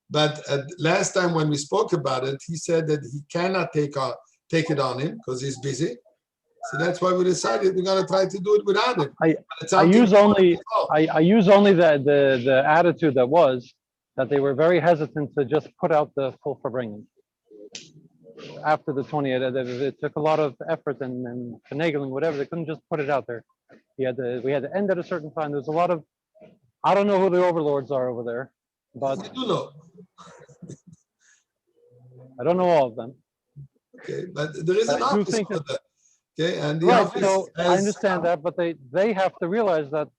But last time when we spoke about it, he said that he cannot take it on him because he's busy. So that's why we decided we're going to try to do it without him. I use only the attitude that was that they were very hesitant to just put out the full Farbrengen. After the 28th, it took a lot of effort and finagling, whatever. They couldn't just put it out there. We had to end at a certain time. There's a lot of, I don't know who the overlords are over there, but you do know. I don't know all of them. Okay, but there is an office for that. Okay, and the right, office so I understand that, but they have to realize that,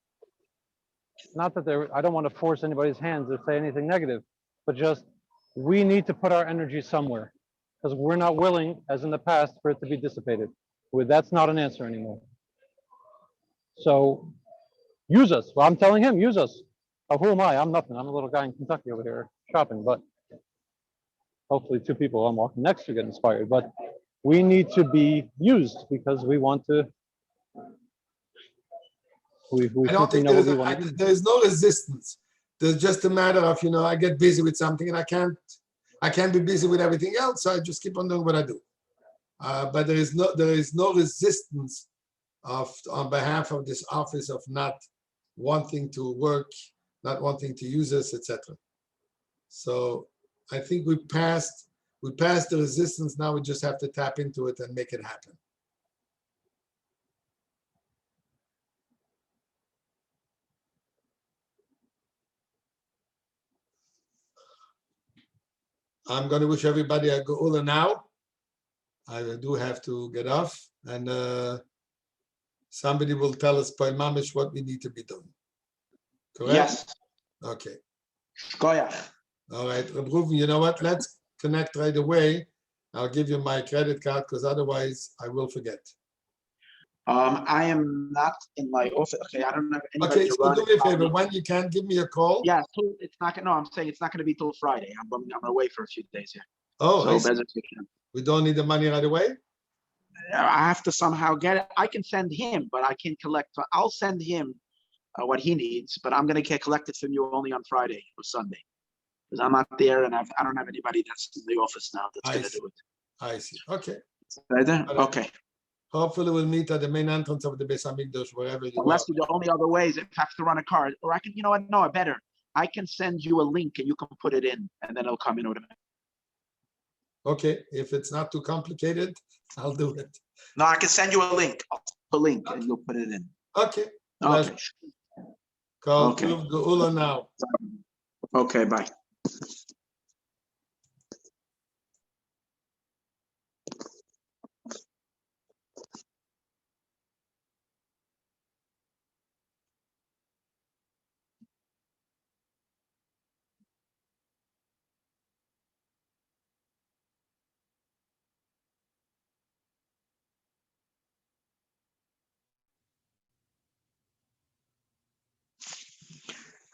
not that I don't want to force anybody's hands or say anything negative, but just we need to put our energy somewhere, because we're not willing, as in the past, for it to be dissipated. That's not an answer anymore. So use us. Well, I'm telling him, use us. Oh, who am I? I'm nothing. I'm a little guy in Kentucky over here shopping, but hopefully two people I'm walking next to get inspired. But we need to be used because we want to. I don't think there's no resistance. There's just a matter of, I get busy with something and I can't be busy with everything else. So I just keep on doing what I do. But there is no resistance on behalf of this office of not wanting to work, not wanting to use us, etc. So I think we passed the resistance. Now we just have to tap into it and make it happen. I'm going to wish everybody a GEULAH now. I do have to get off, and somebody will tell us by mamish what we need to be doing. Correct? Yes. Okay. Shkoyach. All right, Reb Reuven, you know what? Let's connect right away. I'll give you my credit card because otherwise I will forget. I am not in my office. Okay, I don't have anybody. Okay, so do me a favor. When you can, give me a call. Yeah, it's not. No, I'm saying it's not going to be till Friday. I'm away for a few days here. Oh, So I see. Bezos Hashem. We don't need the money right away? I have to somehow get it. I can send him, but I can collect. I'll send him what he needs, but I'm going to collect it from you only on Friday or Sunday because I'm not there and I don't have anybody that's in the office now that's I going to see. do it. I see. Okay. Right there? All right. Okay. Hopefully we'll meet at the main entrance of the Beis Hamikdash, wherever you are. Unless the only other way is if I have to run a car, or I can, you know what? No, better. I can send you a link and you can put it in, and then it'll come in automatically. Okay, if it's not too complicated, I'll do it. No, I can send you a link. I'll put a link and you'll put it in. Okay. Okay. Call Okay. GEULAH now. Okay. Bye.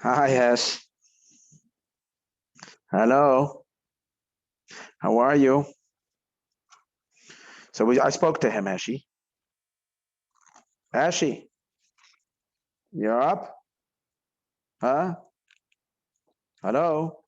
Hi, Hess. Hello. How are you? So I spoke to him, Ashi. Ashi, you're up? Huh? Hello?